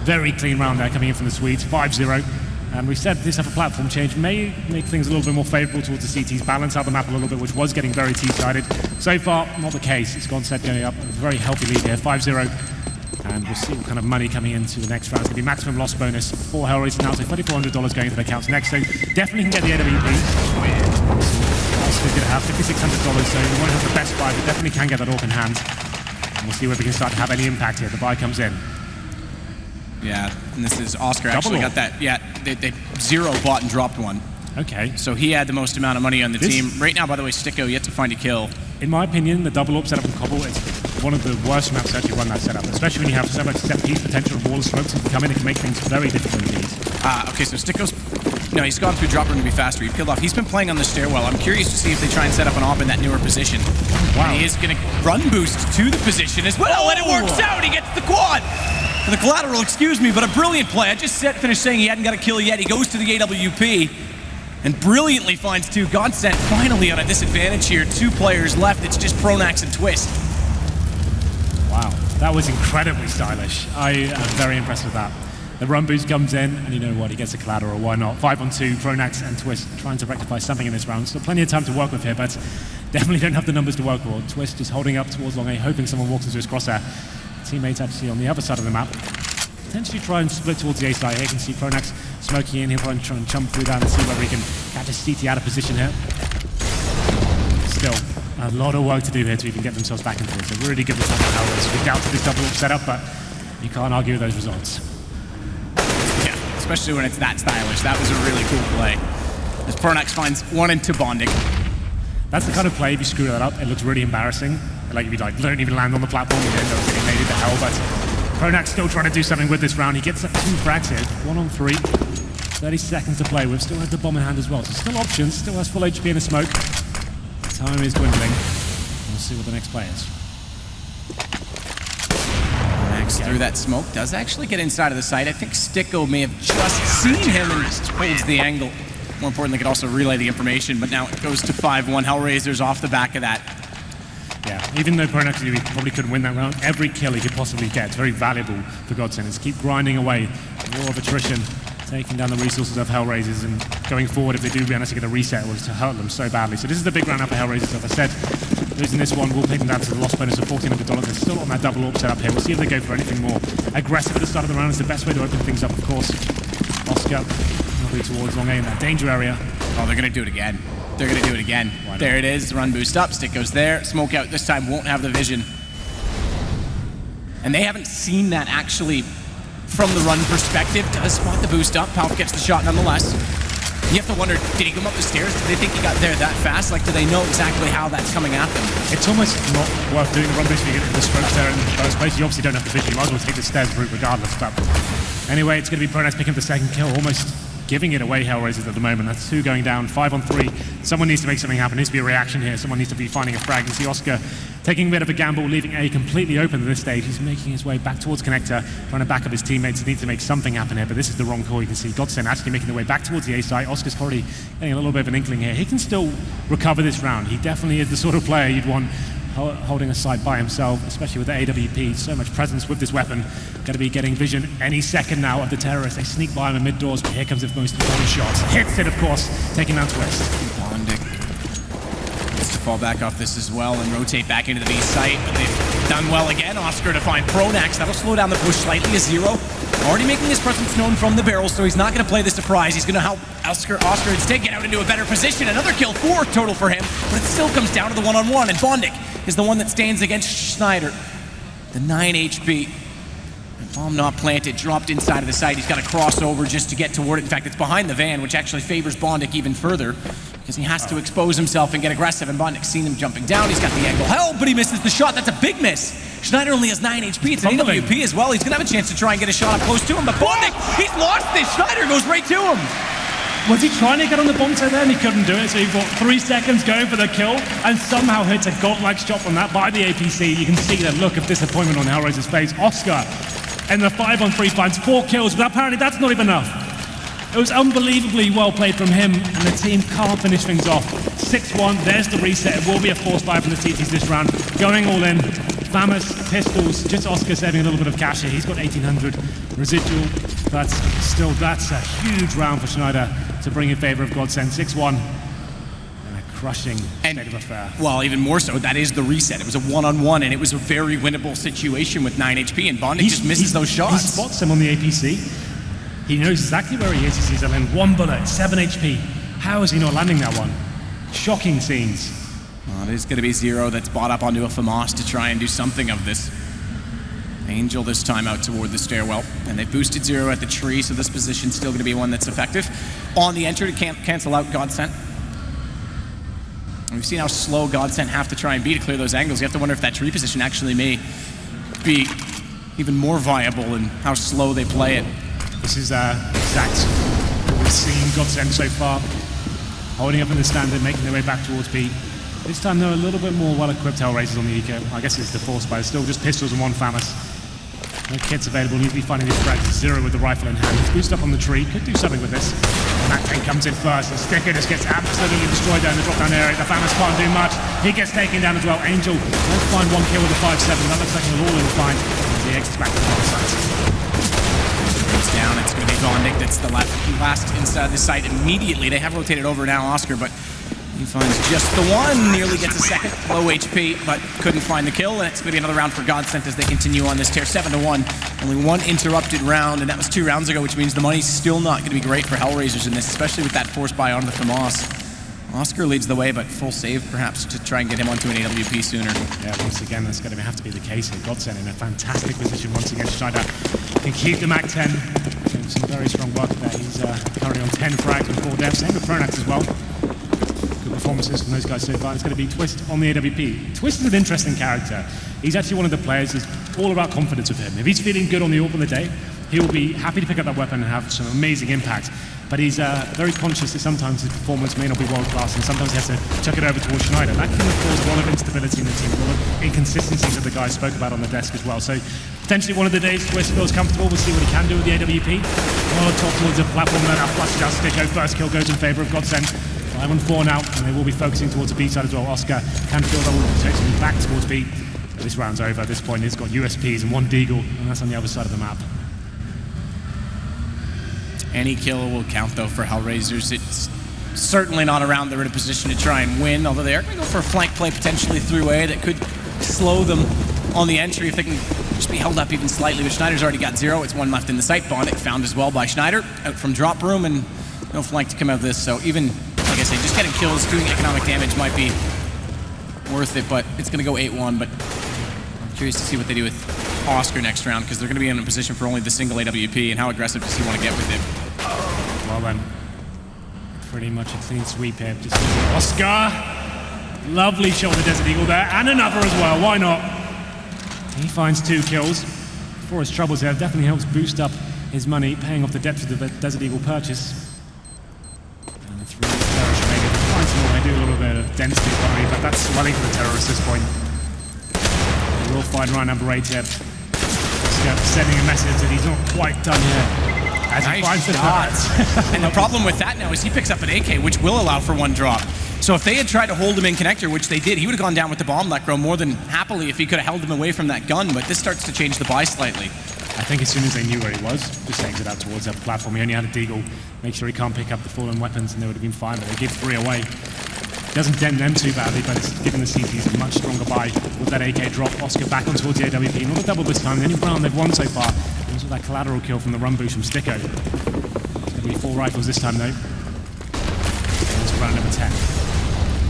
[SPEAKER 4] very clean round there coming in from the Swedes, 5-0. And we said this type of platform change may make things a little bit more favourable towards the CTs, balance out the map a little bit, which was getting very T-sided. So far, not the case. It's GODSENT going up, a very healthy lead here, 5-0. And we'll see what kind of money coming into the next round. It's going to be maximum loss bonus for Hellraisers now, so $3,400 going into their accounts next. So definitely can get the AWP. Oscar's going to have $5,600, so you won't have the best buy, but definitely can get that orc in hand. And we'll see whether we can start to have any impact here. The buy comes in.
[SPEAKER 3] Yeah, and this is Oscar
[SPEAKER 4] Double
[SPEAKER 3] actually
[SPEAKER 4] orc.
[SPEAKER 3] got that. Yeah, they Zero bought and dropped one.
[SPEAKER 4] Okay.
[SPEAKER 3] So he had the most amount of money on the team. Right now, by the way, Sticko yet to find a kill.
[SPEAKER 4] In my opinion, the double up setup in Cobble is one of the worst maps to actually run that setup, especially when you have so much set piece potential of wall of smokes that can come in. It can make things very difficult indeed.
[SPEAKER 3] Okay, so Sticko's... No, he's gone through drop room to be faster. He peeled off. He's been playing on the stairwell. I'm curious to see if they try and set up an op in that newer position.
[SPEAKER 4] Wow.
[SPEAKER 3] And he is going to run boost to the position as well, and it works out. He gets the quad. The collateral, excuse me, but a brilliant play. I just finished saying he hadn't got a kill yet. He goes to the AWP and brilliantly finds two. GODSENT finally on a disadvantage here. Two players left. It's just Pronax and Twist.
[SPEAKER 4] Wow, that was incredibly stylish. I am very impressed with that. The run boost comes in, and you know what, he gets a collateral, why not? 5-on-2, Pronax and Twist trying to rectify something in this round. Still plenty of time to work with here, but definitely don't have the numbers to work with. Twist is holding up towards long A, hoping someone walks into his crosshair. Teammates actually on the other side of the map. Potentially try and split towards the A side here. You can see Pronax smoking in. He'll try and jump through that and see whether he can catch his CT out of position here. Still, a lot of work to do here to even get themselves back into this. A really good result for Hellraisers. We doubted this double setup, but you can't argue with those results.
[SPEAKER 3] Yeah, especially when it's that stylish. That was a really cool play. As Pronax finds one into Bondic.
[SPEAKER 4] That's the kind of play, if you screw that up, it looks really embarrassing. Like if you don't even land on the platform, you end up getting made into hell, but Pronax still trying to do something with this round. He gets 2 frags here, 1-on-3, 30 seconds to play with, still has the bomb in hand as well, so still options, still has full HP in the smoke. Time is dwindling. We'll see what the next play is.
[SPEAKER 3] Max through that smoke does actually get inside of the site. I think Sticko may have just seen him and holds the angle. More importantly, could also relay the information, but now it goes to 5-1. Hellraisers off the back of that.
[SPEAKER 4] Yeah, even though Pronax probably couldn't win that round, every kill he could possibly get is very valuable for GODSENT. It's keep grinding away, war of attrition, taking down the resources of Hellraisers, and going forward, if they do manage to get a reset, it will to hurt them so badly. So this is the big round up for Hellraisers. As I said, losing this one will take them down to the loss bonus of $1,400. They're still on that double AWP setup here. We'll see if they go for anything more aggressive at the start of the round. It's the best way to open things up, of course. Oscar will be towards long A in that danger area.
[SPEAKER 3] Oh, they're going to do it again. They're going to do it again. There it is. Run boost up. Stick goes there. Smoke out this time won't have the vision. And they haven't seen that actually from the run perspective. Does spot the boost up. Palp gets the shot nonetheless. You have to wonder, did he come up the stairs? Did they think he got there that fast? Like, do they know exactly how that's coming at them?
[SPEAKER 4] It's almost not worth doing the run boost if you get the strokes there in the first place. You obviously don't have the vision. You might as well take the stairs route regardless. But anyway, it's going to be Pronax picking up the second kill. Almost giving it away, Hellraisers, at the moment. That's 2 going down, 5-on-3. Someone needs to make something happen. There needs to be a reaction here. Someone needs to be finding a frag. You see Oscar taking a bit of a gamble, leaving A completely open at this stage. He's making his way back towards Connector, trying to back up his teammates. He needs to make something happen here, but this is the wrong call. You can see GODSENT actually making their way back towards the A site. Oscar's already getting a little bit of an inkling here. He can still recover this round. He definitely is the sort of player you'd want holding a site by himself, especially with the AWP. So much presence with this weapon. Going to be getting vision any second now of the terrorists. They sneak by him in mid-doors, but here comes the most important shot. Hits it, of course, taking down Twist.
[SPEAKER 3] Bondic gets to fall back off this as well and rotate back into the B site, but they've done well again. Oscar to find Pronax. That'll slow down the push slightly. A Zero already making his presence known from the barrel, so he's not going to play the surprise. He's going to help Oscar instead get out into a better position. Another kill, 4 total for him, but it still comes down to the one-on-one, and Bondic is the one that stands against Schneider. The 9 HP. And bomb not planted, dropped inside of the site. He's got to cross over just to get toward it. In fact, it's behind the van, which actually favors Bondic even further, because he has to expose himself and get aggressive, and Bondic's seen him jumping down. He's got the angle held, but he misses the shot. That's a big miss. Schneider only has 9 HP. It's an
[SPEAKER 4] Fumbling.
[SPEAKER 3] AWP as well. He's going to have a chance to try and get a shot up close to him. But Bondic, he's lost this. Schneider goes right to him.
[SPEAKER 4] Was he trying to get on the bomb site there and he couldn't do it, so he got 3 seconds going for the kill and somehow hits a godlike shot from that by the APC. You can see the look of disappointment on Hellraiser's face. Oscar in the 5-on-3 finds 4 kills, but apparently that's not even enough. It was unbelievably well played from him, and the team can't finish things off. 6-1, there's the reset. It will be a forced buy from the TTs this round. Going all in. Famous, pistols, just Oscar saving a little bit of cash here. He's got 1,800 residual, but still, that's a huge round for Schneider to bring in favor of GODSENT. 6-1, and a crushing state of affair.
[SPEAKER 3] Well, even more so, that is the reset. It was a 1-on-1, and it was a very winnable situation with 9 HP, and Bondic just misses those shots.
[SPEAKER 4] He spots him on the APC. He knows exactly where he is. He sees a lane, 1 bullet, 7 HP. How is he not landing that one? Shocking scenes.
[SPEAKER 3] Well, it is going to be Zero that's bought up onto a FAMAS to try and do something of this. Angel this time out toward the stairwell, and they boosted Zero at the tree, so this position's still going to be one that's effective. On the enter to cancel out GODSENT. We've seen how slow GODSENT have to try and be to clear those angles. You have to wonder if that tree position actually may be even more viable and how slow they play it.
[SPEAKER 4] This is exact what we've seen GODSENT so far. Holding up in the standard, making their way back towards B. This time they're a little bit more well-equipped Hellraisers on the eco. I guess it's the force, but it's still just pistols and 1 FAMAS. No kits available, needs to be finding his frags. Zero with the rifle in hand. He's boosted up on the tree, could do something with this. And that tank comes in first, and Sticker just gets absolutely destroyed down the drop-down area. The FAMAS can't do much. He gets taken down as well. Angel won't find 1 kill with the 5-7. That looks like he'll all in find as he exits back to the other side.
[SPEAKER 3] Down, it's going to be Bondic that's the last inside the site immediately. They have rotated over now, Oscar, but he finds just the one, nearly gets a second, low HP, but couldn't find the kill, and it's going to be another round for GODSENT as they continue on this tear. 7-1, only 1 interrupted round, and that was 2 rounds ago, which means the money's still not going to be great for Hellraisers in this, especially with that force buy onto the FAMAS. Oscar leads the way, but full save perhaps to try and get him onto an AWP sooner.
[SPEAKER 4] Yeah, once again, that's going to have to be the case here. GODSENT in a fantastic position once again. Schneider can keep the Mac 10. Doing some very strong work there. He's currently on 10 frags and 4 deaths. Same with Pronax as well. Good performances from those guys so far. It's going to be Twist on the AWP. Twist is an interesting character. He's actually one of the players who's all about confidence with him. If he's feeling good on the AWP of the day, he will be happy to pick up that weapon and have some amazing impact. But he's very conscious that sometimes his performance may not be world-class, and sometimes he has to chuck it over towards Schneider. That can cause a lot of instability in the team, a lot of inconsistencies that the guys spoke about on the desk as well. So potentially one of the days Twist feels comfortable. We'll see what he can do with the AWP. Top towards the platform, then now flushes out Sticko. First kill goes in favor of GODSENT. 5-on-4 now, and they will be focusing towards the B side as well. Oscar can feel that will take him back towards B. But this round's over. At this point, he's got USPs and 1 Deagle, and that's on the other side of the map.
[SPEAKER 3] Any kill will count, though, for Hellraisers. It's certainly not a round they're in a position to try and win, although they are going to go for a flank play potentially through A that could slow them on the entry if they can just be held up even slightly. But Schneider's already got 0. It's 1 left in the site. Bondic found as well by Schneider out from drop room, and no flank to come out of this. So even, like I say, just getting kills, doing economic damage might be worth it, but it's going to go 8-1. But I'm curious to see what they do with Oscar next round, because they're going to be in a position for only the single AWP, and how aggressive does he want to get with it?
[SPEAKER 4] Well then, pretty much a clean sweep here. Just Oscar, lovely shot with the Desert Eagle there, and another as well. Why not? He finds 2 kills. For his troubles here, definitely helps boost up his money, paying off the depth of the Desert Eagle purchase. And it's really terrorist maybe. Finds some more. They do a little bit of density economy, but that's swelling for the terrorists at this point. They will find round number 8 here. Oscar sending a message that he's not quite done here. As he finds the shot.
[SPEAKER 3] And the problem with that now is he picks up an AK, which will allow for 1 drop. So if they had tried to hold him in connector, which they did, he would have gone down with the bomb let grow more than happily if he could have held him away from that gun, but this starts to change the buy slightly.
[SPEAKER 4] I think as soon as they knew where he was, just exit out towards that platform. He only had a Deagle, make sure he can't pick up the fallen weapons, and they would have been fine, but they give 3 away. Doesn't dent them too badly, but it's given the CTs a much stronger buy with that AK drop. Oscar back on towards the AWP, not a double this time. The only round they've won so far was with that collateral kill from the run boost from Sticko. It's going to be 4 rifles this time though. And it's round number 10.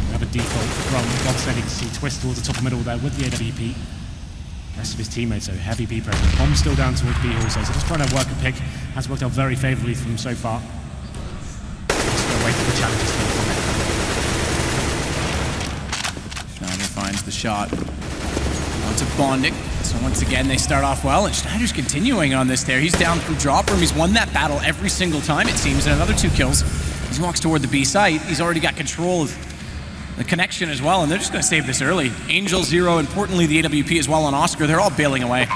[SPEAKER 4] Another default from GODSENT. You can see Twist towards the top middle there with the AWP. Rest of his teammates, so heavy B pressure. Bomb's still down towards B also, so just trying to work a pick. Has worked out very favourably for him so far. Just going to wait for the challenges to come.
[SPEAKER 3] Schneider finds the shot. Onto Bondic. So once again, they start off well, and Schneider's continuing on this there. He's down from drop room. He's won that battle every single time, it seems, and another 2 kills. As he walks toward the B site, he's already got control of the connection as well, and they're just going to save this early. Angel, Zero, importantly the AWP as well on Oscar, they're all bailing away.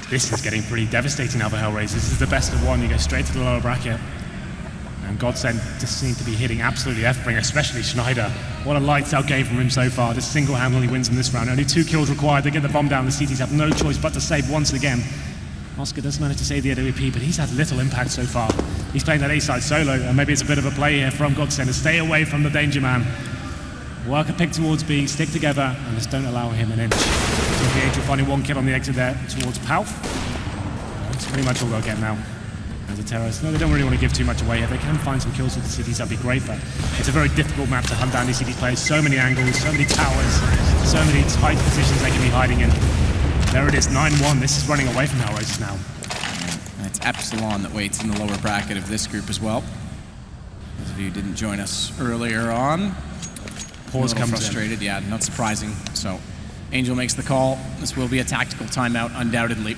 [SPEAKER 4] This is getting pretty devastating now for Hellraisers. This is the best of 1. You go straight to the lower bracket. And GODSENT just seem to be hitting absolutely everything, especially Schneider. What a lights out game from him so far. Just single-handedly wins in this round. Only 2 kills required. They get the bomb down. The CTs have no choice but to save once again. Oscar does manage to save the AWP, but he's had little impact so far. He's playing that A-side solo, and maybe it's a bit of a play here from GODSENT to stay away from the danger man. Work a pick towards B, stick together, and just don't allow him an inch. So the Angel finding 1 kill on the exit there towards Palf. That's pretty much all they'll get now. As a terrorist. No, they don't really want to give too much away. If they can find some kills with the CTs, that'd be great, but it's a very difficult map to hunt down these CT players. So many angles, so many towers, so many tight positions they can be hiding in. There it is, 9-1. This is running away from Hellraisers now.
[SPEAKER 3] And it's Epsilon that waits in the lower bracket of this group as well. Those of you who didn't join us earlier on,
[SPEAKER 4] Pause comes
[SPEAKER 3] frustrated, yeah, not surprising. So Angel makes the call. This will be a tactical timeout, undoubtedly.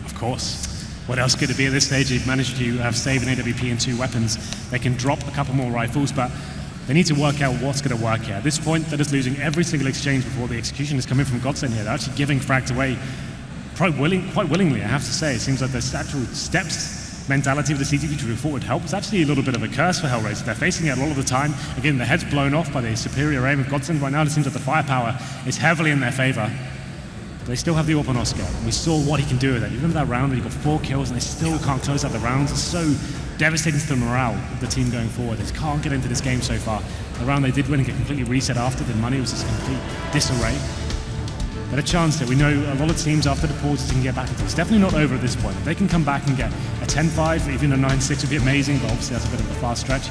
[SPEAKER 4] Of course. What else could it be at this stage? They've managed to have save an AWP and 2 weapons. They can drop a couple more rifles, but they need to work out what's going to work here. At this point, they're just losing every single exchange before the execution is coming from GODSENT here. They're actually giving frags away quite willingly, I have to say. It seems like the actual steps mentality of the CTV to move forward help is actually a little bit of a curse for Hellraisers. They're facing it a lot of the time. Again, their head's blown off by the superior aim of GODSENT. Right now, it seems like the firepower is heavily in their favor. They still have the AWP on Oscar. We saw what he can do with it. You remember that round where he got 4 kills and they still can't close out the rounds? It's so devastating to the morale of the team going forward. They can't get into this game so far. The round they did win and get completely reset after. The money was just complete disarray. But a chance there. We know a lot of teams after the pauses can get back into it. It's definitely not over at this point. If they can come back and get a 10-5, even a 9-6 would be amazing, but obviously that's a bit of a fast stretch.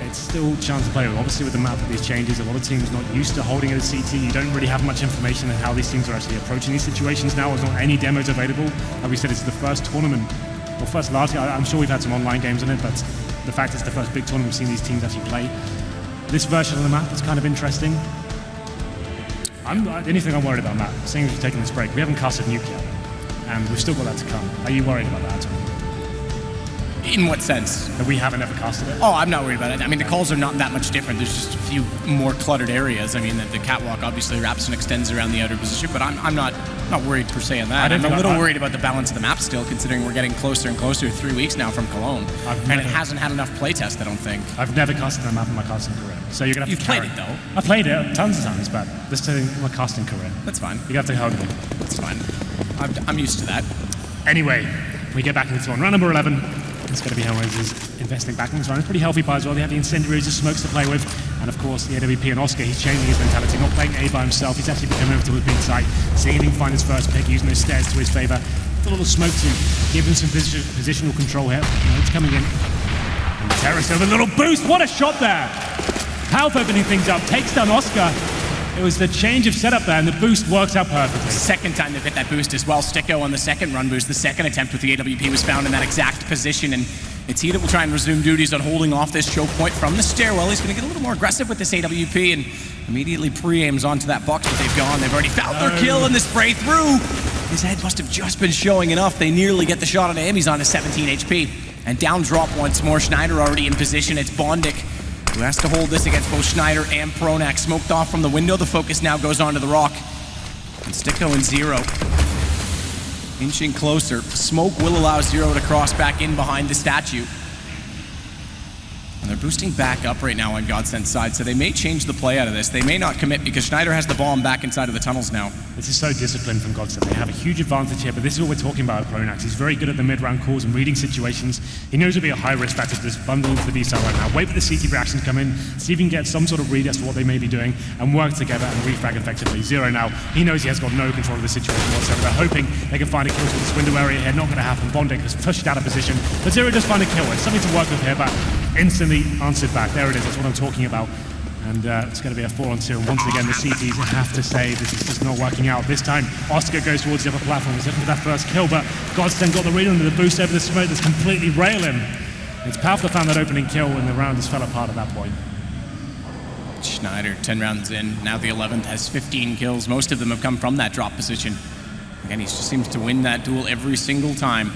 [SPEAKER 4] It's still a chance to play with. Obviously with the map of these changes, a lot of teams not used to holding it as CT. You don't really have much information on how these teams are actually approaching these situations now. There's not any demos available. Like we said, it's the first tournament, or first largely, I'm sure we've had some online games on it, but the fact it's the first big tournament we've seen these teams actually play. This version of the map is kind of interesting. Anything I'm worried about, Matt, seeing as we've taken this break, we haven't casted Nuke yet, and we've still got that to come. Are you worried about that at all?
[SPEAKER 3] In what sense?
[SPEAKER 4] That we haven't ever casted it?
[SPEAKER 3] Oh, I'm not worried about it. I mean, the calls are not that much different. There's just a few more cluttered areas. I mean, the catwalk obviously wraps and extends around the outer position, but I'm not worried per se on that. I'm a little worried about the balance of the map still, considering we're getting closer and closer, 3 weeks now from Cologne, and it hasn't had enough playtest, I don't think.
[SPEAKER 4] I've never casted that map in my casting career, so you're gonna have
[SPEAKER 3] You've
[SPEAKER 4] to
[SPEAKER 3] played it though.
[SPEAKER 4] I played it tons of times, but this is my casting career.
[SPEAKER 3] That's fine.
[SPEAKER 4] You have to hold me.
[SPEAKER 3] That's fine. I'm used to that.
[SPEAKER 4] Anyway, we get back into this one. Round number 11. It's going to be Hellraisers investing back in this round. It's pretty healthy by as well. They have the incendiaries, the smokes to play with, and of course the AWP and Oscar. He's changing his mentality, not playing A by himself. He's actually coming over to the big site, seeing if he can find his first pick, using those stairs to his favor. A little smoke to give him some positional control here. It's coming in. And Terrace over a little boost. What a shot there! Palf opening things up, takes down Oscar. It was the change of setup there, and the boost works out perfectly.
[SPEAKER 3] Second time they've hit that boost as well. Sticko on the second run boost. The second attempt with the AWP was found in that exact position, and it's he that will try and resume duties on holding off this choke point from the stairwell. He's going to get a little more aggressive with this AWP and immediately pre-aims onto that box, but they've gone. They've already found their kill in the spray through. His head must have just been showing enough. They nearly get the shot on him. He's on to 17 HP. And down drop once more. Schneider already in position. It's Bondic who has to hold this against both Schneider and Pronax. Smoked off from the window. The focus now goes onto the rock. And Sticko and Zero inching closer. Smoke will allow Zero to cross back in behind the statue. And they're boosting back up right now on GODSENT's side, so they may change the play out of this. They may not commit because Schneider has the bomb back inside of the tunnels now.
[SPEAKER 4] This is so disciplined from GODSENT. They have a huge advantage here, but this is what we're talking about with Pronax. He's very good at the mid-round calls and reading situations. He knows it'll be a high-risk factor to just bundle into the B-side right now. Wait for the CT reaction to come in, see if he can get some sort of read as to what they may be doing, and work together and refrag effectively. Zero now, he knows he has got no control of the situation whatsoever. They're hoping they can find a kill to this window area here. Not going to happen. Bondic has pushed out of position, but Zero does find a kill. It's something to work with here, but instantly answered back. There it is, that's what I'm talking about. And it's going to be a 4-on-2. And once again, the CTs have to say this is just not working out. This time, Oscar goes towards the upper platform. He's looking for that first kill, but GODSENT got the read under the boost over the smoke that's completely railed him. It's Palf that found that opening kill, and the round just fell apart at that point.
[SPEAKER 3] Schneider, 10 rounds in, now the 11th, has 15 kills. Most of them have come from that drop position. Again, he just seems to win that duel every single time.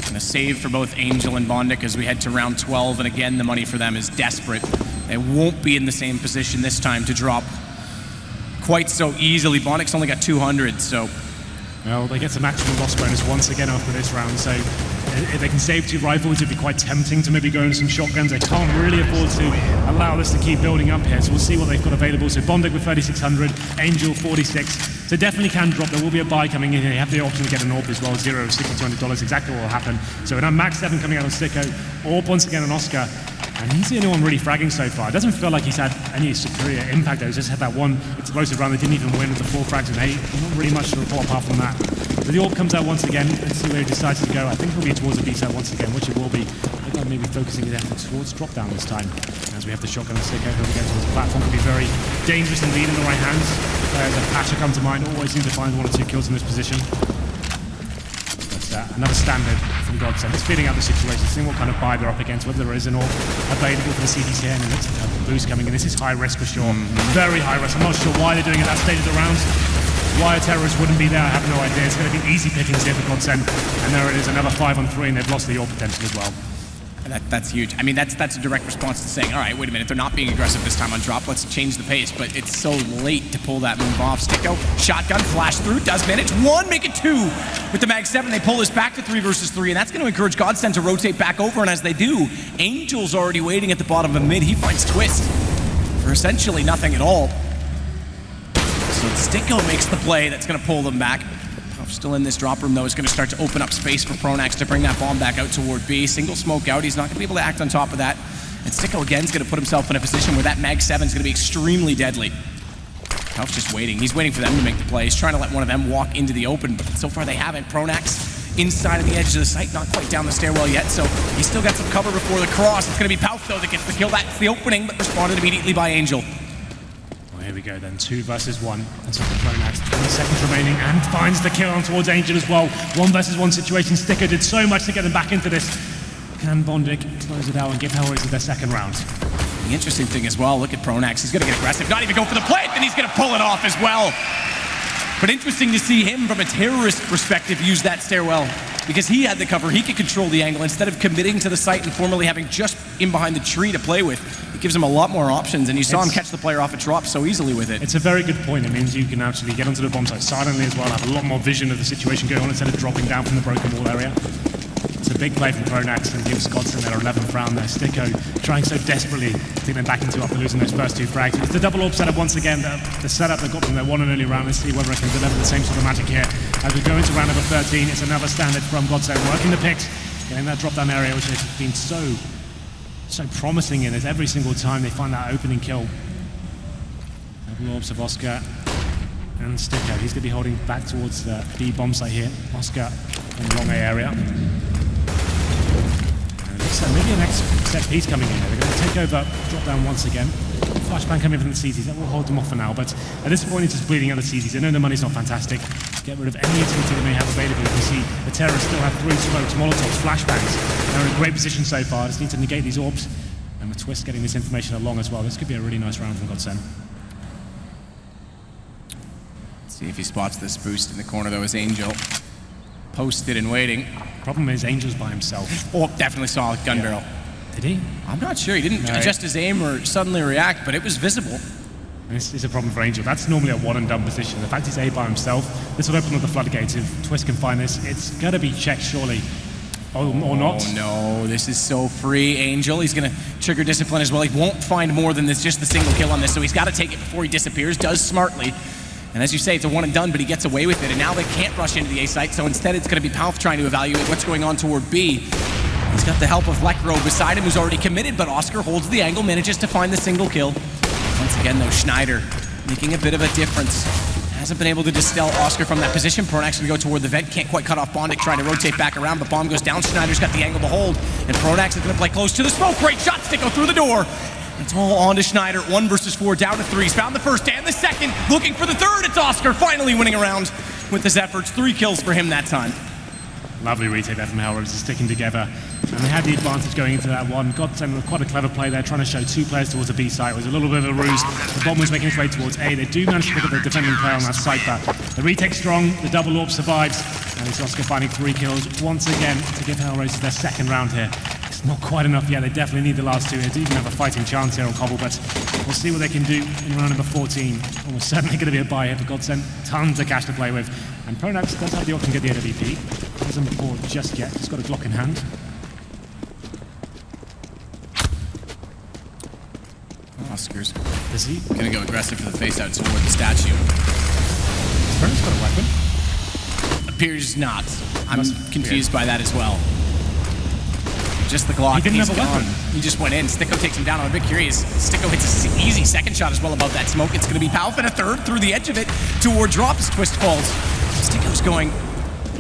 [SPEAKER 3] And a save for both Angel and Bondic as we head to round 12, and again, the money for them is desperate. They won't be in the same position this time to drop quite so easily. Bondic's only got 200, so...
[SPEAKER 4] Well, they get the maximum loss bonus once again after this round, so if they can save 2 rifles, it'd be quite tempting to maybe go into some shotguns. They can't really afford to allow this to keep building up here, so we'll see what they've got available. So Bondic with 3,600, Angel 46, so definitely can drop. There will be a buy coming in here. You have the option to get an AWP as well, $0, $6,200, exactly what will happen. So a max 7 coming out on Sticko, AWP once again on Oscar. And he's the only one really fragging so far. It doesn't feel like he's had any superior impact though. He's just had that one explosive round. They didn't even win with the 4 frags and 8. Not really much to report apart from that. But the AWP comes out once again. Let's see where he decides to go. I think he'll be towards the B side once again, which it will be. Maybe focusing his efforts towards drop down this time. As we have the shotgun and stick over again towards the platform, could be very dangerous indeed in the right hands. The Patcher come to mind, always seem to find 1 or 2 kills in this position. Another standard from GODSENT. It's feeding out the situation, seeing what kind of buy they're up against, whether there is an AWP available for the CT10, and it looks like a boost coming in. This is high risk for sure. Very high risk. I'm not sure why they're doing it at that stage of the round. Why a terrorist wouldn't be there, I have no idea. It's going to be easy pickings here for GODSENT. And there it is, another 5 on 3, and they've lost the AWP potential as well.
[SPEAKER 3] That's huge. I mean, that's a direct response to saying, all right, wait a minute, they're not being aggressive this time on drop, let's change the pace. But it's so late to pull that move off. Sticko, shotgun, flash through, does manage 1, make it 2. With the mag 7, they pull this back to 3 versus 3, and that's going to encourage GODSENT to rotate back over, and as they do, Angel's already waiting at the bottom of mid. He finds Twist for essentially nothing at all. So Sticko makes the play that's going to pull them back. Still in this drop room, though, is going to start to open up space for Pronax to bring that bomb back out toward B. Single smoke out. He's not going to be able to act on top of that. And Sticko, again, is going to put himself in a position where that Mag 7 is going to be extremely deadly. Tauf's just waiting. He's waiting for them to make the play. He's trying to let one of them walk into the open, but so far they haven't. Pronax inside of the edge of the site, not quite down the stairwell yet, so he's still got some cover before the cross. It's going to be Pauf, though, that gets the kill. That's the opening, but responded immediately by Angel.
[SPEAKER 4] Here we go then, 2 versus 1. And so Pronax, 20 seconds remaining, and finds the kill on towards Angel as well. 1 versus 1 situation. Sticko did so much to get them back into this. Can Bondic close it out and give Hellraisers their second round?
[SPEAKER 3] The interesting thing as well, look at Pronax. He's going to get aggressive, not even go for the play, then he's going to pull it off as well. But interesting to see him from a terrorist perspective use that stairwell, because he had the cover, he could control the angle instead of committing to the site and formerly having just in behind the tree to play with. It gives him a lot more options, and you saw him catch the player off a drop so easily with it.
[SPEAKER 4] It's a very good point. It means you can actually get onto the bomb site silently as well, have a lot more vision of the situation going on instead of dropping down from the broken wall area. It's a big play from Pronax and gives GODSENT their 11th round there. Sticko trying so desperately to get them back into after losing those first 2 frags. It's the double AWP setup once again, the setup that got them their 1 and only round. Let's see whether it can deliver the same sort of magic here. As we go into round number 13, it's another standard from GODSENT, working the picks, getting that drop down area, which has been so promising in it every single time they find that opening kill. Double AWPs of Oscar and Sticko. He's going to be holding back towards the B bomb site here. Oscar in the long A area. So maybe a next set piece coming in here. They're going to take over, drop down once again. Flashbang coming from the CTs. That will hold them off for now, but at this point it's just bleeding out the CTs. They know the money's not fantastic. Get rid of any utility they may have available. You can see the terrorists still have 3 smokes, molotovs, flashbangs. They're in a great position so far. Just need to negate these AWPs. And with Twist getting this information along as well, this could be a really nice round from GODSENT.
[SPEAKER 3] Let's see if he spots this boost in the corner, though, as Angel posted and waiting.
[SPEAKER 4] Problem is, Angel's by himself.
[SPEAKER 3] Oh, definitely saw a gun barrel.
[SPEAKER 4] Did he?
[SPEAKER 3] I'm not sure. He didn't adjust his aim or suddenly react, but it was visible.
[SPEAKER 4] This is a problem for Angel. That's normally a one-and-done position. The fact he's A by himself, this will open up the floodgates. If Twist can find this, it's going to be checked, surely. Or not.
[SPEAKER 3] Oh, no. This is so free, Angel. He's going to trigger discipline as well. He won't find more than this, just the single kill on this, so he's got to take it before he disappears. Does smartly. And as you say, it's a one and done, but he gets away with it. And now they can't rush into the A site, so instead it's going to be Pauf trying to evaluate what's going on toward B. He's got the help of Lekro beside him, who's already committed, but Oscar holds the angle, manages to find the single kill. Once again, though, Schneider making a bit of a difference. Hasn't been able to distill Oscar from that position. Pronax going to go toward the vent. Can't quite cut off Bondic, trying to rotate back around, but bomb goes down. Schneider's got the angle to hold, and Pronax is going to play close to the smoke. Great shot, Sticko through the door. It's all on to Schneider. 1 versus 4, down to 3. He's found the first and the second. Looking for the third. It's Oscar finally winning a round with his efforts. 3 kills for him that time.
[SPEAKER 4] Lovely retake there from Hellraisers, sticking together. And they had the advantage going into that one. GODSENT with quite a clever play there, trying to show 2 players towards the B site. It was a little bit of a ruse. The bomb was making its way towards A. They do manage to pick up the defending player on that site, but the retake's strong, the double AWP survives, and it's Oscar finding 3 kills once again to give Hellraisers their second round here. It's not quite enough yet, they definitely need the last 2 here to even have a fighting chance here on Cobble, but we'll see what they can do in round number 14. Almost certainly going to be a buy here for GODSENT. Tons of cash to play with. And Pronax does have the option to get the AWP. Hasn't bought just yet, just got a Glock in hand.
[SPEAKER 3] Oscar's
[SPEAKER 4] Is he?
[SPEAKER 3] gonna go aggressive for the face out toward the statue.
[SPEAKER 4] Pronax got a weapon.
[SPEAKER 3] Appears not. I'm confused by that as well. Just the Glock.
[SPEAKER 4] He didn't
[SPEAKER 3] He's
[SPEAKER 4] have a
[SPEAKER 3] gone.
[SPEAKER 4] weapon.
[SPEAKER 3] He just went in. Sticko takes him down. I'm a bit curious. Sticko hits an easy second shot as well above that smoke. It's going to be Palfin a third through the edge of it toward drop as Twist falls. Sticko's going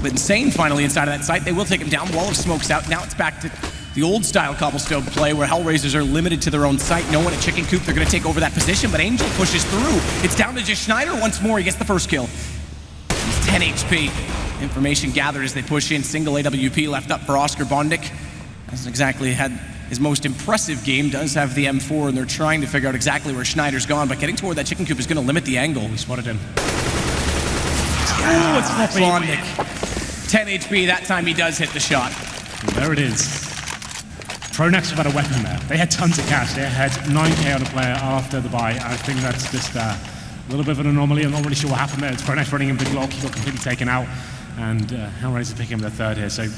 [SPEAKER 3] insane finally inside of that site. They will take him down. Wall of smoke's out. Now it's back to the old style Cobblestone play where Hellraisers are limited to their own site. No one at Chicken Coop. They're going to take over that position, but Angel pushes through. It's down to just Schneider once more. He gets the first kill. He's 10 HP. Information gathered as they push in. Single AWP left up for Oscar Bondic. Hasn't exactly had his most impressive game, does have the M4, and they're trying to figure out exactly where Schneider's gone, but getting toward that Chicken Coop is going to limit the angle.
[SPEAKER 4] We spotted him.
[SPEAKER 3] Oh, it's not Bondic. 10 HP, that time he does hit the shot.
[SPEAKER 4] And there it is. Pronax have had a weapon there. They had tons of cash. They had 9k on a player after the buy. I think that's just a little bit of an anomaly. I'm not really sure what happened there. It's Pronax running in the Glock. He got completely taken out, and Hellraisers picking him their third here. So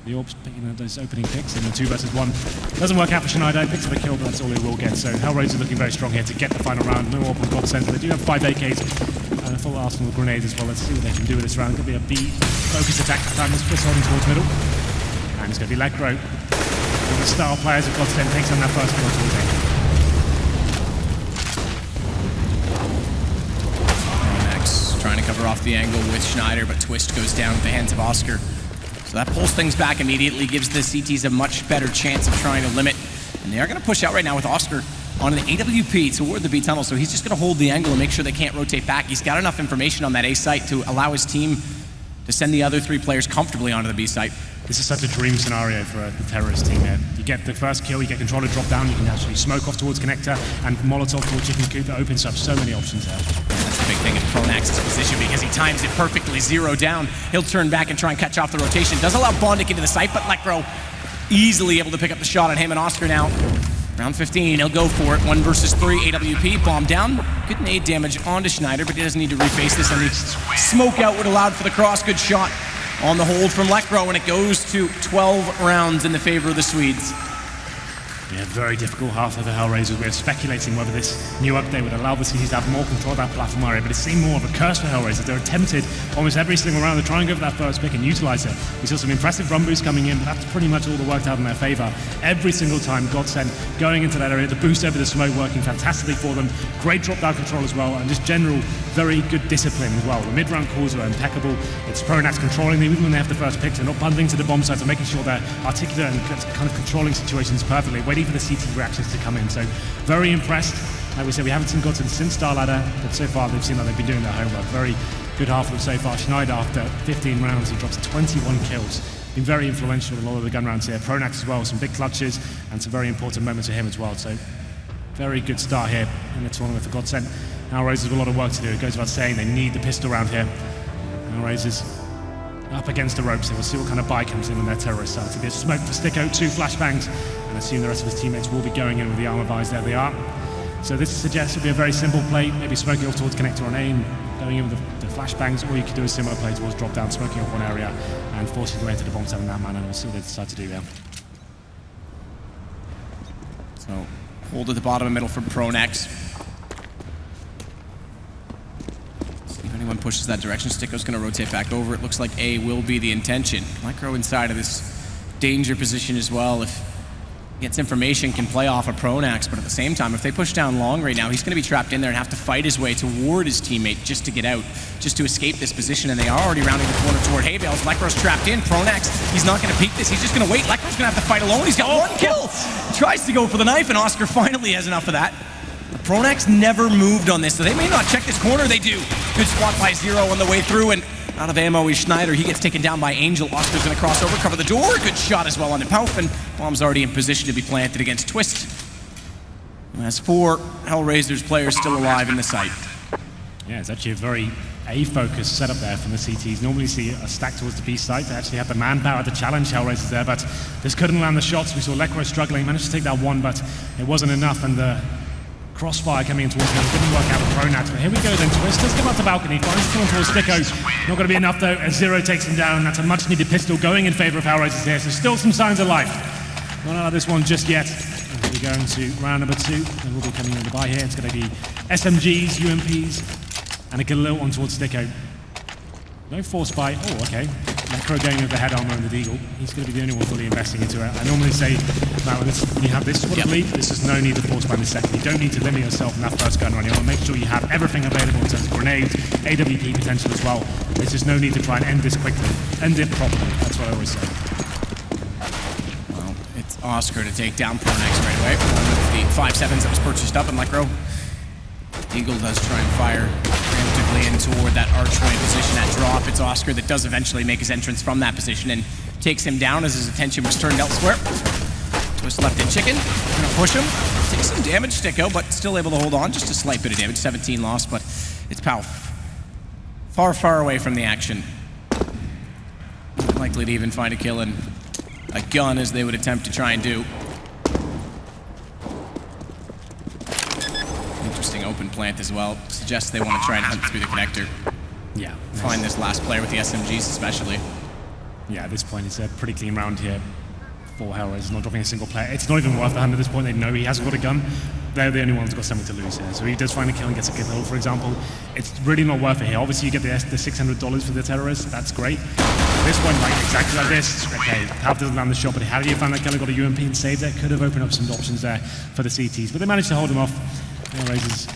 [SPEAKER 4] the AWP's picking up those opening picks in the 2 versus 1. Doesn't work out for Schneider. He picks up a kill, but that's all he will get. So Hellraisers looking very strong here to get the final round. No AWP on GODSENT. They do have 5 AKs and a full arsenal of grenades as well. Let's see what they can do with this round. Could be a B focus attack this time. This holding towards middle. And it's going to be Legro. One of the star players of GODSENT takes on that first kill towards A.
[SPEAKER 3] Max trying to cover off the angle with Schneider, but Twist goes down at the hands of Oscar. So that pulls things back immediately, gives the CTs a much better chance of trying to limit. And they are going to push out right now with Oscar on the AWP toward the B tunnel. So he's just going to hold the angle and make sure they can't rotate back. He's got enough information on that A site to allow his team to send the other 3 players comfortably onto the B site.
[SPEAKER 4] This is such a dream scenario for the terrorist team here. You get the first kill, you get control of drop down, you can actually smoke off towards connector and Molotov towards Chicken Coop. That opens up so many options there.
[SPEAKER 3] That's the big thing in Pronax's position because he times it perfectly. 0 down. He'll turn back and try and catch off the rotation. Does allow Bondic into the site, but Lekro easily able to pick up the shot on him and Oscar now. Round 15, he'll go for it. 1 versus 3, AWP, bomb down. Good nade damage onto Schneider, but he doesn't need to reface this. And the smoke out would allowed for the cross. Good shot on the hold from Lekro, and it goes to 12 rounds in the favor of the Swedes.
[SPEAKER 4] Yeah, very difficult half of the Hellraisers. We're speculating whether this new update would allow the CTs to have more control of that platform area, but it seemed more of a curse for Hellraisers. They're tempted almost every single round to try and go for that first pick and utilize it. We saw some impressive run boosts coming in, but that's pretty much all that worked out in their favor. Every single time, GODSENT going into that area, the boost over the smoke working fantastically for them. Great drop-down control as well, and just general very good discipline as well. The mid-round calls are impeccable. It's Pronax controlling them even when they have the first pick. They're not bundling to the bomb sites and making sure they're articulate and kind of controlling situations perfectly, waiting for the CT reactions to come in. So very impressed. Like we said, we haven't seen GODSENT since Star Ladder, but so far they've seen that they've been doing their homework. Very good half of them so far. Schneider, after 15 rounds, he drops 21 kills. Been very influential in a lot of the gun rounds here. Pronax as well, some big clutches and some very important moments for him as well. So very good start here in the tournament for GODSENT. Hellraisers have a lot of work to do. It goes without saying they need the pistol round here. Hellraisers up against the ropes. We'll see what kind of buy comes in when their terrorists start. So there's smoke for Sticko, 2 flashbangs, and I assume the rest of his teammates will be going in with the armor buys. There they are. So this suggests it'll be a very simple play, maybe smoking off towards connector on aim, going in with the flashbangs, or you could do a similar play towards drop down, smoking off one area, and forcing the way into the bomb site in that manner. We'll see what they decide to do there.
[SPEAKER 3] So hold at the bottom and middle from Pronax. If anyone pushes that direction, Sticko's going to rotate back over. It looks like A will be the intention. Micro inside of this danger position as well. If he gets information, can play off of Pronax, but at the same time, if they push down long right now, he's going to be trapped in there and have to fight his way toward his teammate just to get out, just to escape this position, and they are already rounding the corner toward Hay Bales. Lekro's trapped in. Pronax, he's not going to peek this. He's just going to wait. Lekro's going to have to fight alone. He's got 1 kill. He tries to go for the knife, and Oscar finally has enough of that. Pronax never moved on this, so they may not check this corner. They do. Good spot by Zero on the way through, and
[SPEAKER 5] Out of ammo is Schneider. He gets taken down by Angel. Oscar's going to cross over, cover the door. Good shot as well on Pauf, and bomb's already in position to be planted against Twist. As 4 Hellraisers players still alive in the site.
[SPEAKER 4] Yeah, it's actually a very A-focused setup there from the CTs. Normally see a stack towards the B site. They actually had the manpower to challenge Hellraisers there, but this couldn't land the shots. We saw Lekro struggling, managed to take that one, but it wasn't enough, and the crossfire coming in towards him didn't work out with Pronax. But here we go then, Twist. Let's come out the balcony, finds someone towards Sticko. Not going to be enough though, as Zero takes him down. That's a much-needed pistol going in favor of Hellraisers here, so still some signs of life. Not out of this one just yet. We're going to round number 2, and we'll be coming in the buy here. It's going to be SMGs, UMPs, and a Galil on towards Sticko. No force buy. Oh, okay. Lekro going with the head armor and the deagle. He's going to be the only one fully investing into it. I normally say, Matt, when you have this sort of lead, there's just no need to force buy in the second. You don't need to limit yourself in that first gun run. You want to make sure you have everything available in terms of grenades, AWP potential as well. There's just no need to try and end this quickly. End it properly. That's what I always say.
[SPEAKER 5] Well, it's Oscar to take down Pronax right away. One with the 5.7s that was purchased up, and Lekro. Eagle does try and fire preemptively in toward that archway position at drop. It's Oscar that does eventually make his entrance from that position and takes him down as his attention was turned elsewhere. Twist left in chicken, gonna push him. Takes some damage, Sticko, but still able to hold on. Just a slight bit of damage, 17 lost, but it's Pauf. Far, far away from the action. Not likely to even find a kill in a gun as they would attempt to try and do. Interesting open plant as well. Suggests they want to try and hunt through the connector.
[SPEAKER 4] Yeah.
[SPEAKER 5] Find this last player with the SMGs especially.
[SPEAKER 4] Yeah, at this point it's a pretty clean round here for Hellraisers, not dropping a single player. It's not even worth the hunt at this point. They know he hasn't got a gun. They're the only ones who've got something to lose here. So he does find a kill and gets a kill, for example. It's really not worth it here. Obviously you get the $600 for the terrorists. That's great. This one, like exactly like this. Okay, Pauf doesn't land the shot, but how do you find that kill and got a UMP and save there? Could have opened up some options there for the CTs, but they managed to hold him off. Hellraisers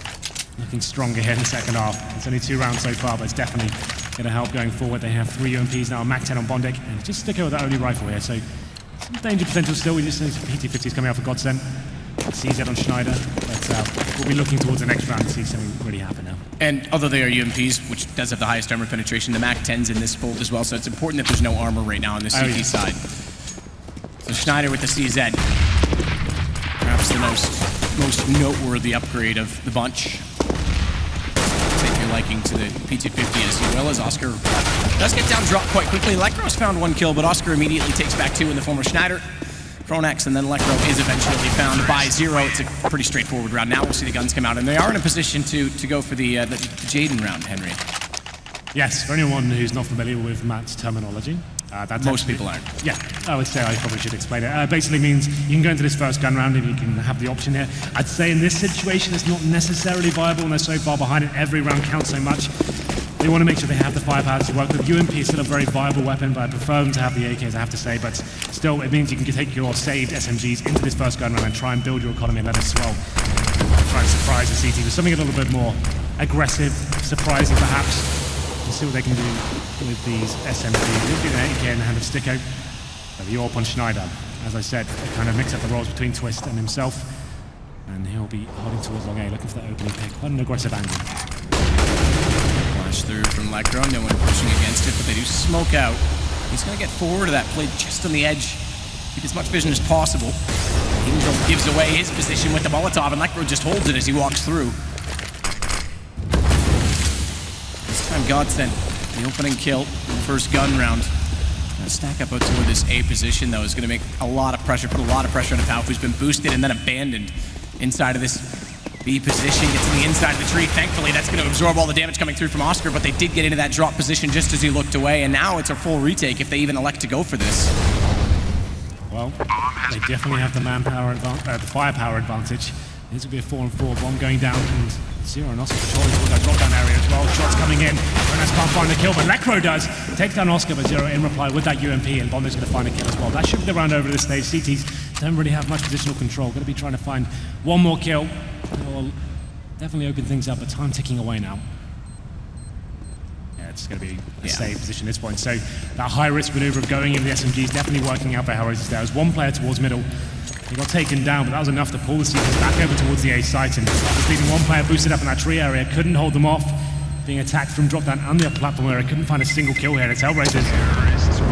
[SPEAKER 4] looking stronger here in the second half. It's only 2 rounds so far, but it's definitely going to help going forward. They have 3 UMPs now, Mac 10 on Bondek, and just Sticko with that only rifle here. So some danger potential still. We just see PT-50s coming out for GODSENT. CZ on Schneider, but we'll be looking towards the next round to see something really happen now.
[SPEAKER 5] And although they are UMPs, which does have the highest armor penetration, the Mac 10's in this fold as well, so it's important that there's no armor right now on the CT side. So Schneider with the CZ. Perhaps the most noteworthy upgrade of the bunch. Take your liking to the PT-50 as you will, as Oscar does get down drop quite quickly. Lekro's found 1 kill, but Oscar immediately takes back 2 in the form of Schneider. Pronax, and then Lekro is eventually found by Zero. It's a pretty straightforward round. Now we'll see the guns come out, and they are in a position to go for the Jaden round, Henry.
[SPEAKER 4] Yes, for anyone who's not familiar with Matt's terminology.
[SPEAKER 5] Most people aren't.
[SPEAKER 4] Yeah, I would say I probably should explain it. Basically means you can go into this first gun round if you can have the option here. I'd say in this situation it's not necessarily viable, and they're so far behind it. Every round counts so much. They want to make sure they have the firepower to work with. UMP is still a very viable weapon, but I prefer them to have the AKs, I have to say. But still, it means you can take your saved SMGs into this first gun round and try and build your economy and let it swell. Try and surprise the CT with something a little bit more aggressive, surprising perhaps. And see what they can do with these SMGs. They'll get an AK in the hand of Sticko. But the AWP on Schneider. As I said, they kind of mix up the roles between Twist and himself. And he'll be holding towards long A, looking for that opening pick. Quite an aggressive angle.
[SPEAKER 5] Flash through from Lekro, no one pushing against it, but they do smoke out. He's going to get forward to that play just on the edge. Keep as much vision as possible. Angel gives away his position with the Molotov, and Lekro just holds it as he walks through. This time GODSENT, the opening kill in the first gun round. Stack up out toward this A position, though, is going to make a lot of pressure, put a lot of pressure on Pauf, who's been boosted and then abandoned inside of this B position. Gets to the inside of the tree. Thankfully, that's going to absorb all the damage coming through from Oscar, but they did get into that drop position just as he looked away, and now it's a full retake if they even elect to go for this.
[SPEAKER 4] Well, they definitely have the manpower the firepower advantage. This will be a 4-on-4 bomb going down, and Zero and Oscar patrolling towards that drop-down area as well. Shots coming in. Pronax can't find the kill, but Lekro does. Takes down Oscar, but Zero in reply with that UMP, and Bond is going to find a kill as well. That should be the round over this stage. CTs don't really have much positional control. Going to be trying to find one more kill. That will definitely open things up, but time ticking away now. Yeah, it's going to be a safe position at this point. So that high-risk maneuver of going into the SMG is definitely working out for Hellraisers there. There's one player towards middle. He got taken down, but that was enough to pull the CTs back over towards the A site, and just leaving one player boosted up in that tree area. Couldn't hold them off. being attacked from drop down and the upper platform where I couldn't find a single kill here. It's Hellraisers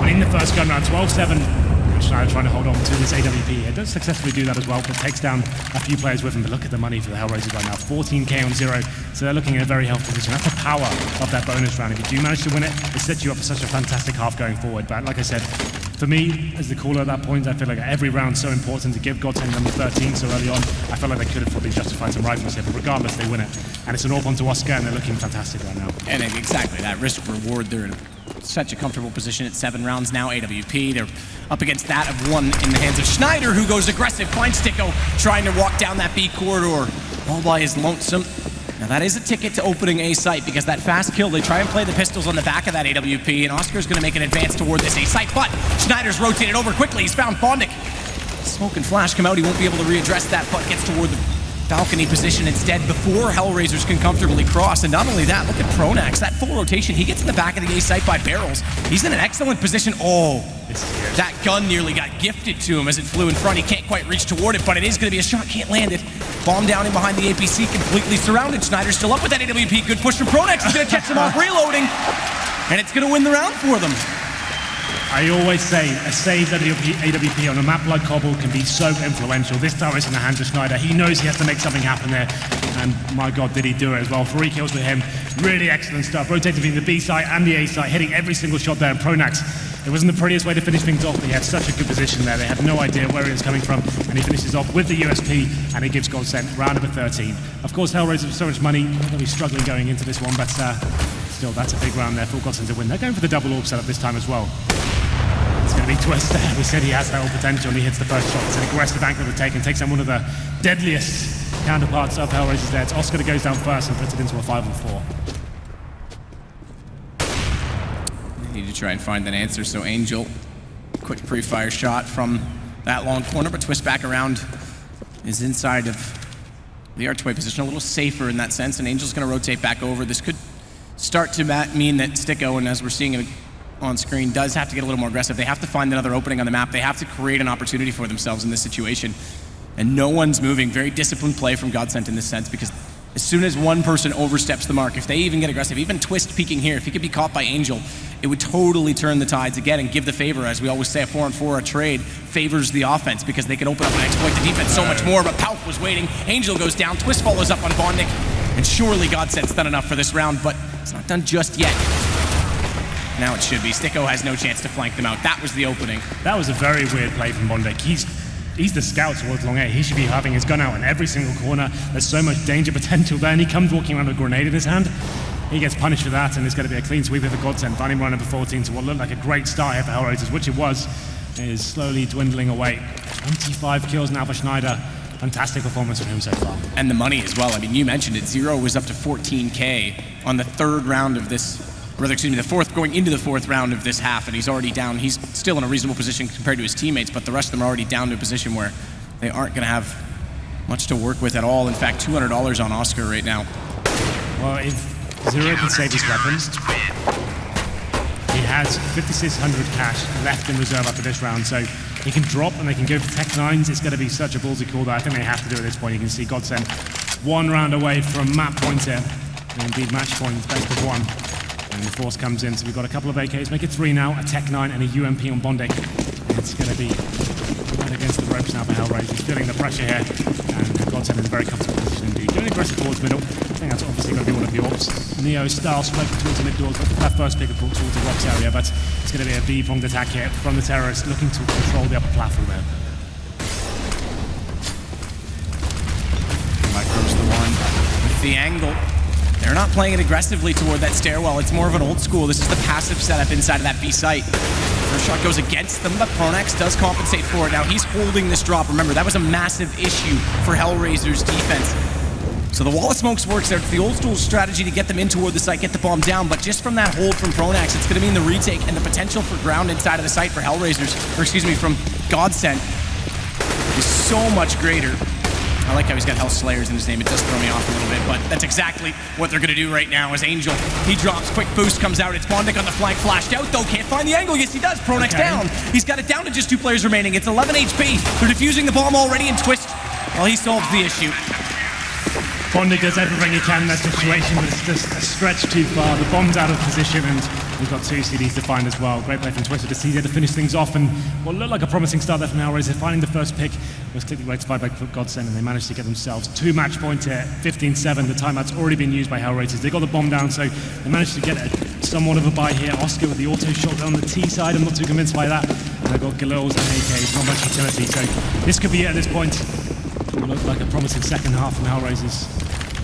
[SPEAKER 4] winning the first gun round, 12-7. Schneider trying to hold on to this AWP here. Does successfully do that as well, but takes down a few players with him. But look at the money for the Hellraisers right now, 14k on 0. So they're looking in a very healthy position. That's the power of that bonus round. If you do manage to win it, it sets you up for such a fantastic half going forward. But like I said, for me, as the caller at that point, I feel like every round's so important to give GODSENT number 13 so early on. I felt like they could have probably justified some rifles here, but regardless, they win it. And it's an AWP onto Oscar, and they're looking fantastic right now.
[SPEAKER 5] And exactly that risk reward. They're in such a comfortable position at 7 rounds now. AWP, they're up against that of 1 in the hands of Schneider, who goes aggressive, finds Sticko trying to walk down that B corridor all by his lonesome. Now that is a ticket to opening A site, because that fast kill, they try and play the pistols on the back of that AWP, and Oscar's gonna make an advance toward this A site, but Schneider's rotated over quickly. He's found Bondic. Smoke and flash come out. He won't be able to readdress that, but gets toward the balcony position instead before Hellraisers can comfortably cross. And not only that, look at Pronax. That full rotation, he gets in the back of the A site by barrels. He's in an excellent position. Oh, that gun nearly got gifted to him as it flew in front. He can't quite reach toward it, but it is going to be a shot. Can't land it. Bomb down in behind the APC, completely surrounded. Schneider's still up with that AWP. Good push from Pronax. He's going to catch them off reloading, and it's going to win the round for them.
[SPEAKER 4] I always say a saved AWP on a map like Cobble can be so influential. This time it's in the hands of Schneider. He knows he has to make something happen there, and my God, did he do it as well. 3 kills with him. Really excellent stuff. Rotating between the B site and the A site, hitting every single shot there. And Pronax, it wasn't the prettiest way to finish things off, but he had such a good position there. They had no idea where he was coming from, and he finishes off with the USP, and he gives GODSENT round number 13. Of course, Hellraisers with so much money, they're going to be struggling going into this one, but still, that's a big round there for GODSENT to win. They're going for the double AWP setup this time as well. It's going to be Twist there. We said he has that all potential, and he hits the first shot. It's an aggressive angle to take, and takes on one of the deadliest counterparts of Hellraisers there. It's Oscar that goes down first and puts it into a 5-on-4.
[SPEAKER 5] They need to try and find an answer, so Angel, quick pre-fire shot from that long corner, but Twist back around is inside of the archway position, a little safer in that sense, and Angel's going to rotate back over. This could start to mean that Sticko, and as we're seeing it on screen, does have to get a little more aggressive. They have to find another opening on the map. They have to create an opportunity for themselves in this situation. And no one's moving. Very disciplined play from GODSENT in this sense, because as soon as one person oversteps the mark, if they even get aggressive, even Twist peeking here, if he could be caught by Angel, it would totally turn the tides again and give the favor. As we always say, a 4-on-4, a trade favors the offense, because they can open up and exploit the defense so much more. But Pauk was waiting. Angel goes down. Twist follows up on Bondic. And surely GODSENT's done enough for this round, but it's not done just yet. Now it should be. Sticko has no chance to flank them out. That was the opening.
[SPEAKER 4] That was a very weird play from Bondic. He's the scout towards long A. He should be having his gun out in every single corner. There's so much danger potential there, and he comes walking around with a grenade in his hand. He gets punished for that, and it's going to be a clean sweep of the GODSENT. Finding run number 14 to what looked like a great start here for Hellraisers, which it was, is slowly dwindling away. 25 kills now for Schneider. Fantastic performance from him so far.
[SPEAKER 5] And the money as well. I mean, you mentioned it. Zero was up to 14K on the third round of this, or excuse me, the fourth, going into the fourth round of this half, and he's already down. He's still in a reasonable position compared to his teammates, but the rest of them are already down to a position where they aren't going to have much to work with at all. In fact, $200 on Oscar right now.
[SPEAKER 4] Well, if Zero can save his weapons, he has 5,600 cash left in reserve after this round, so he can drop and they can go for Tech 9s. It's going to be such a ballsy call that I think they have to do at this point. You can see GODSENT 1 round away from map points here, and indeed match points, best of 1. And the force comes in, so we've got a couple of AKs, make it 3 now, a Tech 9 and a UMP on Bondic. And it's going to be right against the ropes now for Hellraisers, feeling the pressure here, and GODSENT in a very comfortable position indeed. Going aggressive towards middle, I think that's obviously going to be one of the AWPs. Neo-style smoke towards the mid doors, look at that first pick towards the rocks area, but it's going to be a V-pronged attack here from the terrorists, looking to control the upper platform there.
[SPEAKER 5] Micro's the one with the angle. They're not playing it aggressively toward that stairwell. It's more of an old school. This is the passive setup inside of that B site. First shot goes against them, but Pronax does compensate for it. Now he's holding this drop. Remember, that was a massive issue for Hellraisers' defense. So the wall of smokes works there. It's the old school strategy to get them in toward the site, get the bomb down, but just from that hold from Pronax, it's going to mean the retake and the potential for ground inside of the site for Hellraisers, or excuse me, from GODSENT is so much greater. I like how he's got Hell Slayers in his name. It does throw me off a little bit, but that's exactly what they're going to do right now as Angel. He drops, quick boost comes out. It's Bondic on the flank, flashed out though. Can't find the angle. Yes, he does. Pronax down. He's got it down to just 2 players remaining. It's 11 HP. They're defusing the bomb already, and Twist, well, he solves the issue.
[SPEAKER 4] Bondig does everything he can in that situation, but it's just a stretch too far. The bomb's out of position, and we've got 2 CDs to find as well. Great play from Twister to see there to finish things off, and what looked like a promising start there from Hellraisers. Finding the first pick was quickly rectified by GODSENT, and they managed to get themselves 2 match points here, 15-7. The timeout's already been used by Hellraisers. They got the bomb down, so they managed to get somewhat of a buy here. Oscar with the auto shot on the T side. I'm not too convinced by that. And they've got Galil's and AKs, not much utility, so this could be it at this point. It looks like a promising second half from Hellraisers.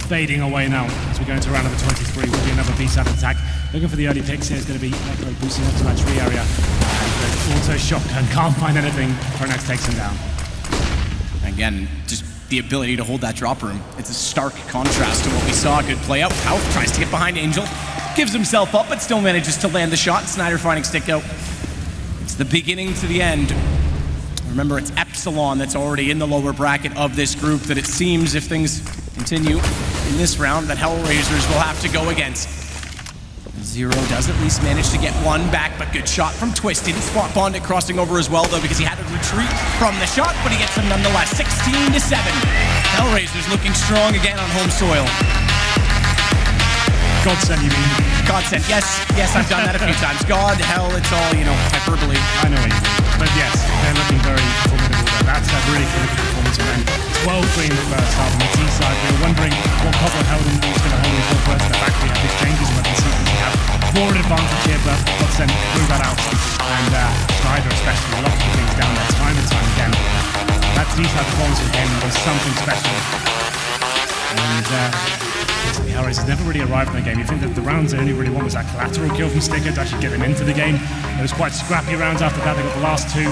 [SPEAKER 4] Fading away now as we go into round number 23. Will be another B-side attack. Looking for the early picks here is going to be Echo boosting up to that tree area. And the auto shotgun can't find anything. Pronax takes him down.
[SPEAKER 5] Again, just the ability to hold that drop room. It's a stark contrast to what we saw. Good play out. Hauff tries to get behind Angel. Gives himself up, but still manages to land the shot. Snyder finding stick out. It's the beginning to the end. Remember, it's Epsilon that's already in the lower bracket of this group that it seems, if things continue in this round, that Hellraisers will have to go against. Zero does at least manage to get one back, but good shot from Twist. Didn't spot Bondik crossing over as well, though, because he had to retreat from the shot, but he gets him nonetheless. 16-7. Hellraisers looking strong again on home soil.
[SPEAKER 4] GODSENT, you mean?
[SPEAKER 5] GODSENT, yes, I've done that a few times. God, hell, it's all, hyperbole.
[SPEAKER 4] I know what you mean. But yes, they're looking very formidable there. That's a really clinical performance from them. 12-3 in the first half on the T side. We were wondering what Cobble held and was going to hold until first. The fact we have these changes and we can see we have forward advantage here, but GODSENT threw that out. And Snyder especially locked things down there time and time again. That T side performance again was something special. And the Hellraisers never really arrived in the game. You think that the rounds they only really want was that collateral kill from Sticker to actually get them into the game. It was quite scrappy rounds after that. They got the last 2.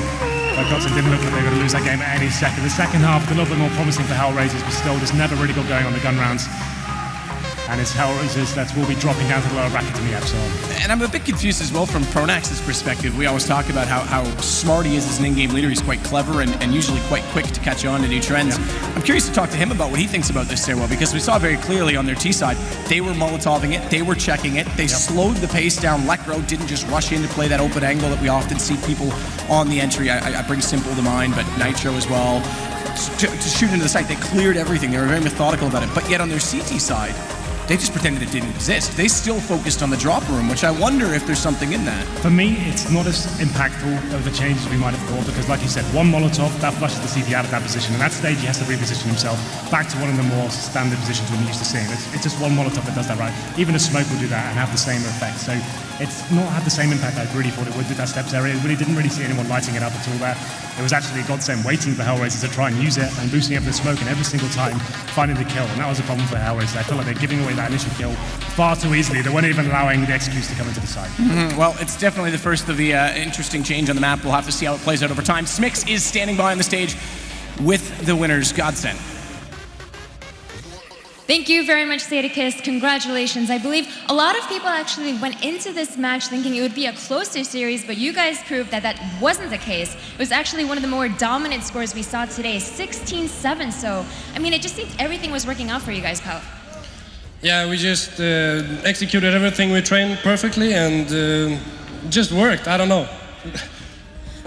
[SPEAKER 4] But GODSENT didn't look like they were going to lose that game at any second. The second half was a little bit more promising for Hellraisers, but still just never really got going on the gun rounds. And it's Hellraisers that will be dropping down to the lower bracket to me, Epsilon.
[SPEAKER 5] And I'm a bit confused as well from Pronax's perspective. We always talk about how smart he is as an in-game leader. He's quite clever and usually quite quick to catch on to new trends. Yeah. I'm curious to talk to him about what he thinks about this stairwell, because we saw very clearly on their T side, they were Molotoving it, they were checking it, they slowed the pace down. Lekro didn't just rush in to play that open angle that we often see people on the entry. I bring Simple to mind, but Nitro as well. To shoot into the site, they cleared everything. They were very methodical about it. But yet on their CT side, they just pretended it didn't exist. They still focused on the drop room, which I wonder if there's something in that.
[SPEAKER 4] For me, it's not as impactful of the changes we might have thought, because like you said, one Molotov, that flushes the CT out of that position. And that stage, he has to reposition himself back to one of the more standard positions we're used to seeing. It's just one Molotov that does that right. Even a smoke will do that and have the same effect. So it's not had the same impact I really thought it would with that steps area. Really didn't really see anyone lighting it up at all there. It was actually GODSENT waiting for Hellraisers to try and use it and boosting up the smoke, and every single time finding the kill. And that was a problem for Hellraisers. I feel like they're giving away that initial kill far too easily. They weren't even allowing the executes to come into the side.
[SPEAKER 5] Well, it's definitely the first of the interesting change on the map. We'll have to see how it plays out over time. Smix is standing by on the stage with the winners, GODSENT.
[SPEAKER 6] Thank you very much, Sadakist. Congratulations. I believe a lot of people actually went into this match thinking it would be a closer series, but you guys proved that that wasn't the case. It was actually one of the more dominant scores we saw today, 16-7. So, I mean, it just seems everything was working out for you guys, Pau.
[SPEAKER 7] Yeah, we just executed everything we trained perfectly, and just worked. I don't know.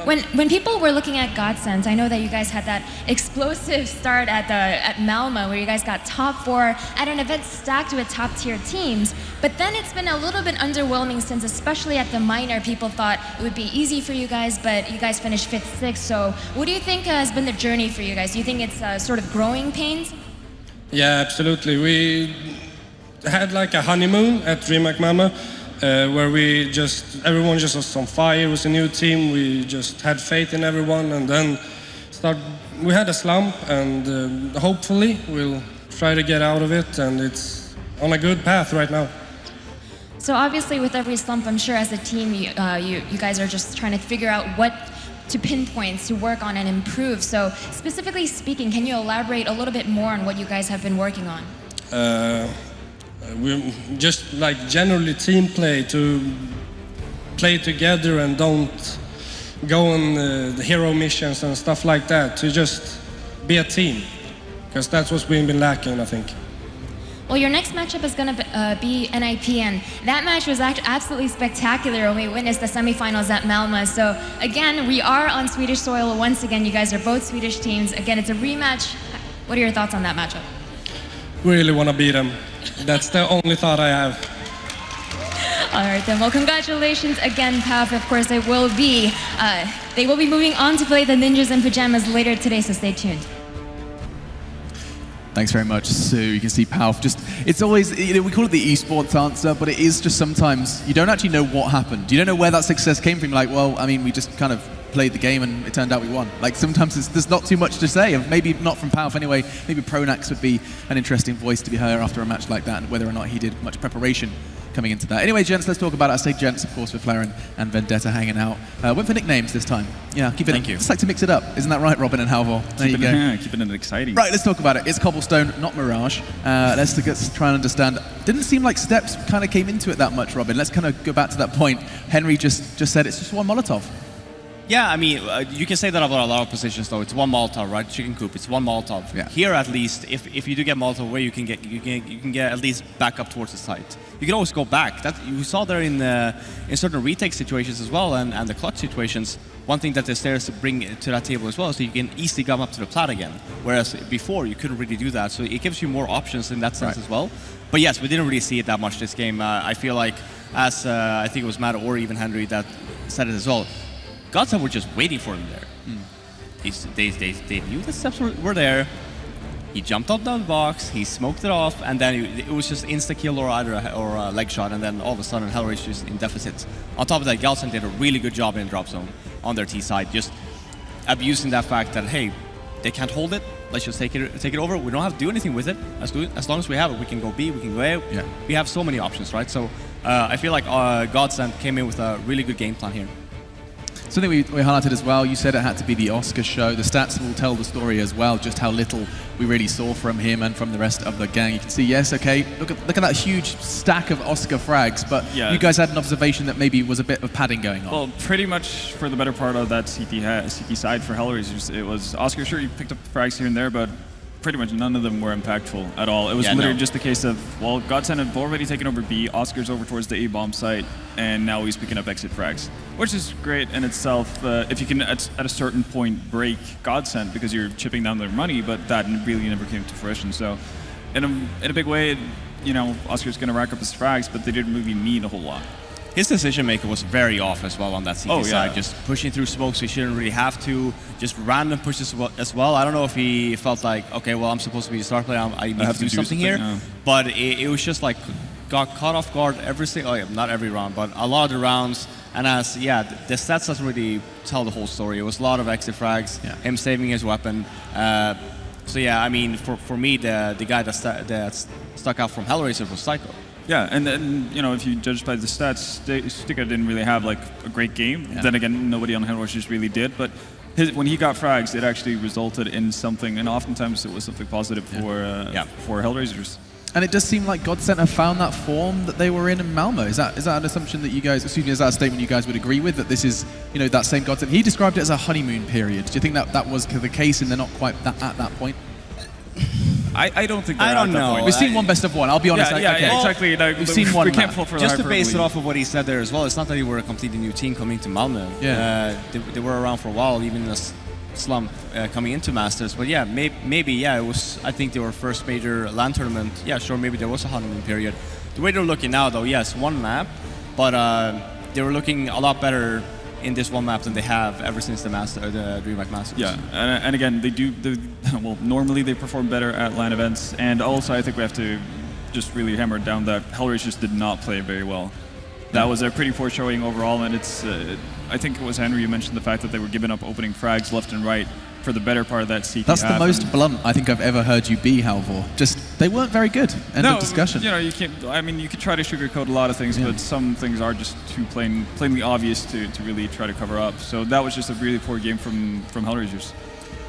[SPEAKER 6] When people were looking at GODSENT, I know that you guys had that explosive start at Malmo, where you guys got top 4 at an event stacked with top tier teams. But then it's been a little bit underwhelming since, especially at the minor, people thought it would be easy for you guys, but you guys finished 5th, 6th. So what do you think has been the journey for you guys? Do you think it's sort of growing pains?
[SPEAKER 7] Yeah, absolutely. We had like a honeymoon at DreamHack Mama. Where everyone just was on fire. It was a new team. We just had faith in everyone, and then we had a slump, and hopefully we'll try to get out of it, and it's on a good path right now.
[SPEAKER 6] So obviously with every slump, I'm sure as a team, you guys are just trying to figure out what to pinpoint, to work on and improve. So specifically speaking, can you elaborate a little bit more on what you guys have been working on?
[SPEAKER 7] We're just like generally team play, to play together and don't go on the hero missions and stuff like that, to just be a team, because that's what we've been lacking, I think.
[SPEAKER 6] Well, your next matchup is going to be NIP, and that match was absolutely spectacular when we witnessed the semifinals at Malmo. So again, we are on Swedish soil once again. You guys are both Swedish teams. Again, it's a rematch. What are your thoughts on that matchup?
[SPEAKER 7] really want to beat them. That's the only thought I have.
[SPEAKER 6] All right, then. Well, congratulations again, Pav. Of course, they will be moving on to play the Ninjas in Pajamas later today, so stay tuned.
[SPEAKER 1] Thanks very much. So you can see Palf just, it's always, we call it the eSports answer, but it is just sometimes you don't actually know what happened. You don't know where that success came from. Like, well, I mean, we just kind of played the game and it turned out we won. Like sometimes there's not too much to say, and maybe not from Palf anyway. Maybe Pronax would be an interesting voice to be heard after a match like that, and whether or not he did much preparation coming into that. Anyway, gents, let's talk about it. I say gents, of course, with Flaren and Vendetta hanging out. Went for nicknames this time. Yeah, keep it.
[SPEAKER 3] Thank you.
[SPEAKER 1] Just like to mix it up. Isn't that right, Robin and Halvor? There you go.
[SPEAKER 2] Yeah, keeping it exciting.
[SPEAKER 1] Right, let's talk about it. It's Cobblestone, not Mirage. Let's try and understand. Didn't seem like Steps kind of came into it that much, Robin. Let's kind of go back to that point. Henry just said it's just one Molotov.
[SPEAKER 3] Yeah, I mean, you can say that about a lot of positions, though. It's one Molotov, right? Chicken coop. It's one Molotov.
[SPEAKER 1] Yeah.
[SPEAKER 3] Here, at least, if you do get Molotov away, you can get at least back up towards the site. You can always go back. That you saw there in certain retake situations as well, and the clutch situations. One thing that the stairs bring to that table as well is that you can easily come up to the plat again. Whereas before, you couldn't really do that. So it gives you more options in that sense as well. But yes, we didn't really see it that much this game. I feel like, as I think it was Matt or even Henry that said it as well, GODSENT were just waiting for him there. They knew the steps were there. He jumped up the box, he smoked it off, and then it was just insta-kill or either a leg shot, and then all of a sudden Hellraisers just in deficit. On top of that, GODSENT did a really good job in the drop zone on their T side, just abusing that fact that, hey, they can't hold it, let's just take it over. We don't have to do anything with it. As long as we have it, we can go B, we can go A.
[SPEAKER 1] Yeah.
[SPEAKER 3] We have so many options, right? So I feel like GODSENT came in with a really good game plan here.
[SPEAKER 1] Something we highlighted as well, you said it had to be the Oscar show. The stats will tell the story as well, just how little we really saw from him and from the rest of the gang. You can see, yes, okay, look at that huge stack of Oscar frags, but
[SPEAKER 2] yeah,
[SPEAKER 1] you guys had an observation that maybe was a bit of padding going on.
[SPEAKER 2] Well, pretty much for the better part of that CT side for Hellraisers, it was Oscar, sure, you picked up frags here and there, but pretty much none of them were impactful at all. It was literally just the case of, well, GODSENT had already taken over B, Oscar's over towards the A-bomb site, and now he's picking up exit frags, which is great in itself if you can, at a certain point, break GODSENT because you're chipping down their money, but that really never came to fruition. So in a big way, you know, Oscar's going to rack up his frags, but they didn't really need a whole lot.
[SPEAKER 3] His decision maker was very off as well on that CT side, just pushing through smokes he shouldn't really have to, just random pushes as well. I don't know if he felt like, okay, well, I'm supposed to be the star player, I need to do something here. Yeah. But it was just like, got caught off guard every single, not every round, but a lot of the rounds. And the stats doesn't really tell the whole story. It was a lot of exit frags, him saving his weapon. So yeah, I mean, for me, the guy that stuck out from Hellraiser was Psycho.
[SPEAKER 2] Yeah, and then, you know, if you judge by the stats, Sticker didn't really have like a great game. Yeah. Then again, nobody on Hellraisers really did. But when he got frags, it actually resulted in something, and oftentimes it was something positive for Hellraisers.
[SPEAKER 1] And it does seem like GODSENT have found that form that they were in Malmö. Is that an assumption that you guys, excuse me, is that a statement you guys would agree with, that this is, you know, that same GODSENT? He described it as a honeymoon period. Do you think that was the case and they're not quite at that point?
[SPEAKER 2] I don't think they're
[SPEAKER 3] I don't
[SPEAKER 2] at that
[SPEAKER 3] know.
[SPEAKER 2] point.
[SPEAKER 1] We've seen one best of one, I'll be honest.
[SPEAKER 2] Yeah, exactly. Like,
[SPEAKER 1] we've seen one.
[SPEAKER 2] We can't fall for
[SPEAKER 3] just to
[SPEAKER 2] hyperbole.
[SPEAKER 3] base it off of what he said there as well, it's not that they were a completely new team coming to Malmö.
[SPEAKER 1] Yeah.
[SPEAKER 3] They were around for a while, even in a slump coming into Masters. But yeah, maybe it was, I think they were first major LAN tournament. Yeah, sure, maybe there was a honeymoon period. The way they're looking now, though, yes, one map, but they were looking a lot better in this one map than they have ever since the DreamHack Masters.
[SPEAKER 2] Yeah, and again, well, normally they perform better at LAN events, and also I think we have to just really hammer down that Hellraisers did not play very well. That was a pretty poor showing overall, and it's, I think it was Henry, you mentioned the fact that they were giving up opening frags left and right for the better part of that CT.
[SPEAKER 1] That's the most blunt I think I've ever heard you be, Halvor. Just, they weren't very good. End of discussion.
[SPEAKER 2] You know, you can't, I mean, you could try to sugarcoat a lot of things, but some things are just too plainly obvious to really try to cover up. So that was just a really poor game from Hellraisers.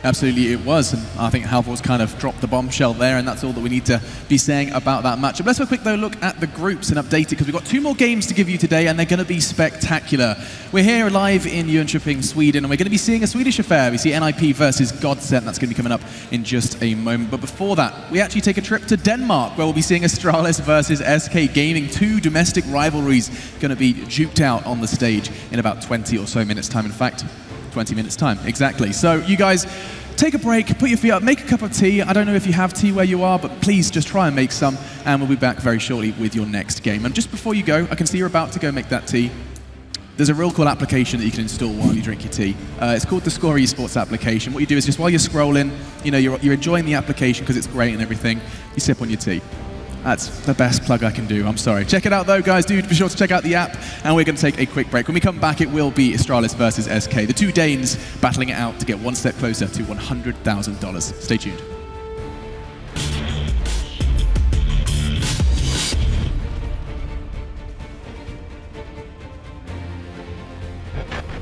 [SPEAKER 1] Absolutely, it was, and I think Halvor's kind of dropped the bombshell there, and that's all that we need to be saying about that matchup. Let's have a quick though look at the groups and update it, because we've got 2 more games to give you today, and they're going to be spectacular. We're here live in Jönköping, Sweden, and we're going to be seeing a Swedish affair. We see NIP versus GODSENT. That's going to be coming up in just a moment. But before that, we actually take a trip to Denmark, where we'll be seeing Astralis versus SK Gaming. 2 domestic rivalries going to be duked out on the stage in about 20 or so minutes time. In fact, 20 minutes time, exactly. So you guys, take a break, put your feet up, make a cup of tea. I don't know if you have tea where you are, but please just try and make some, and we'll be back very shortly with your next game. And just before you go, I can see you're about to go make that tea. There's a real cool application that you can install while you drink your tea. It's called the Score eSports application. What you do is just while you're scrolling, you know, you're enjoying the application because it's great and everything, you sip on your tea. That's the best plug I can do, I'm sorry. Check it out though, guys. Do be sure to check out the app, and we're going to take a quick break. When we come back, it will be Astralis versus SK, the two Danes battling it out to get one step closer to $100,000. Stay tuned.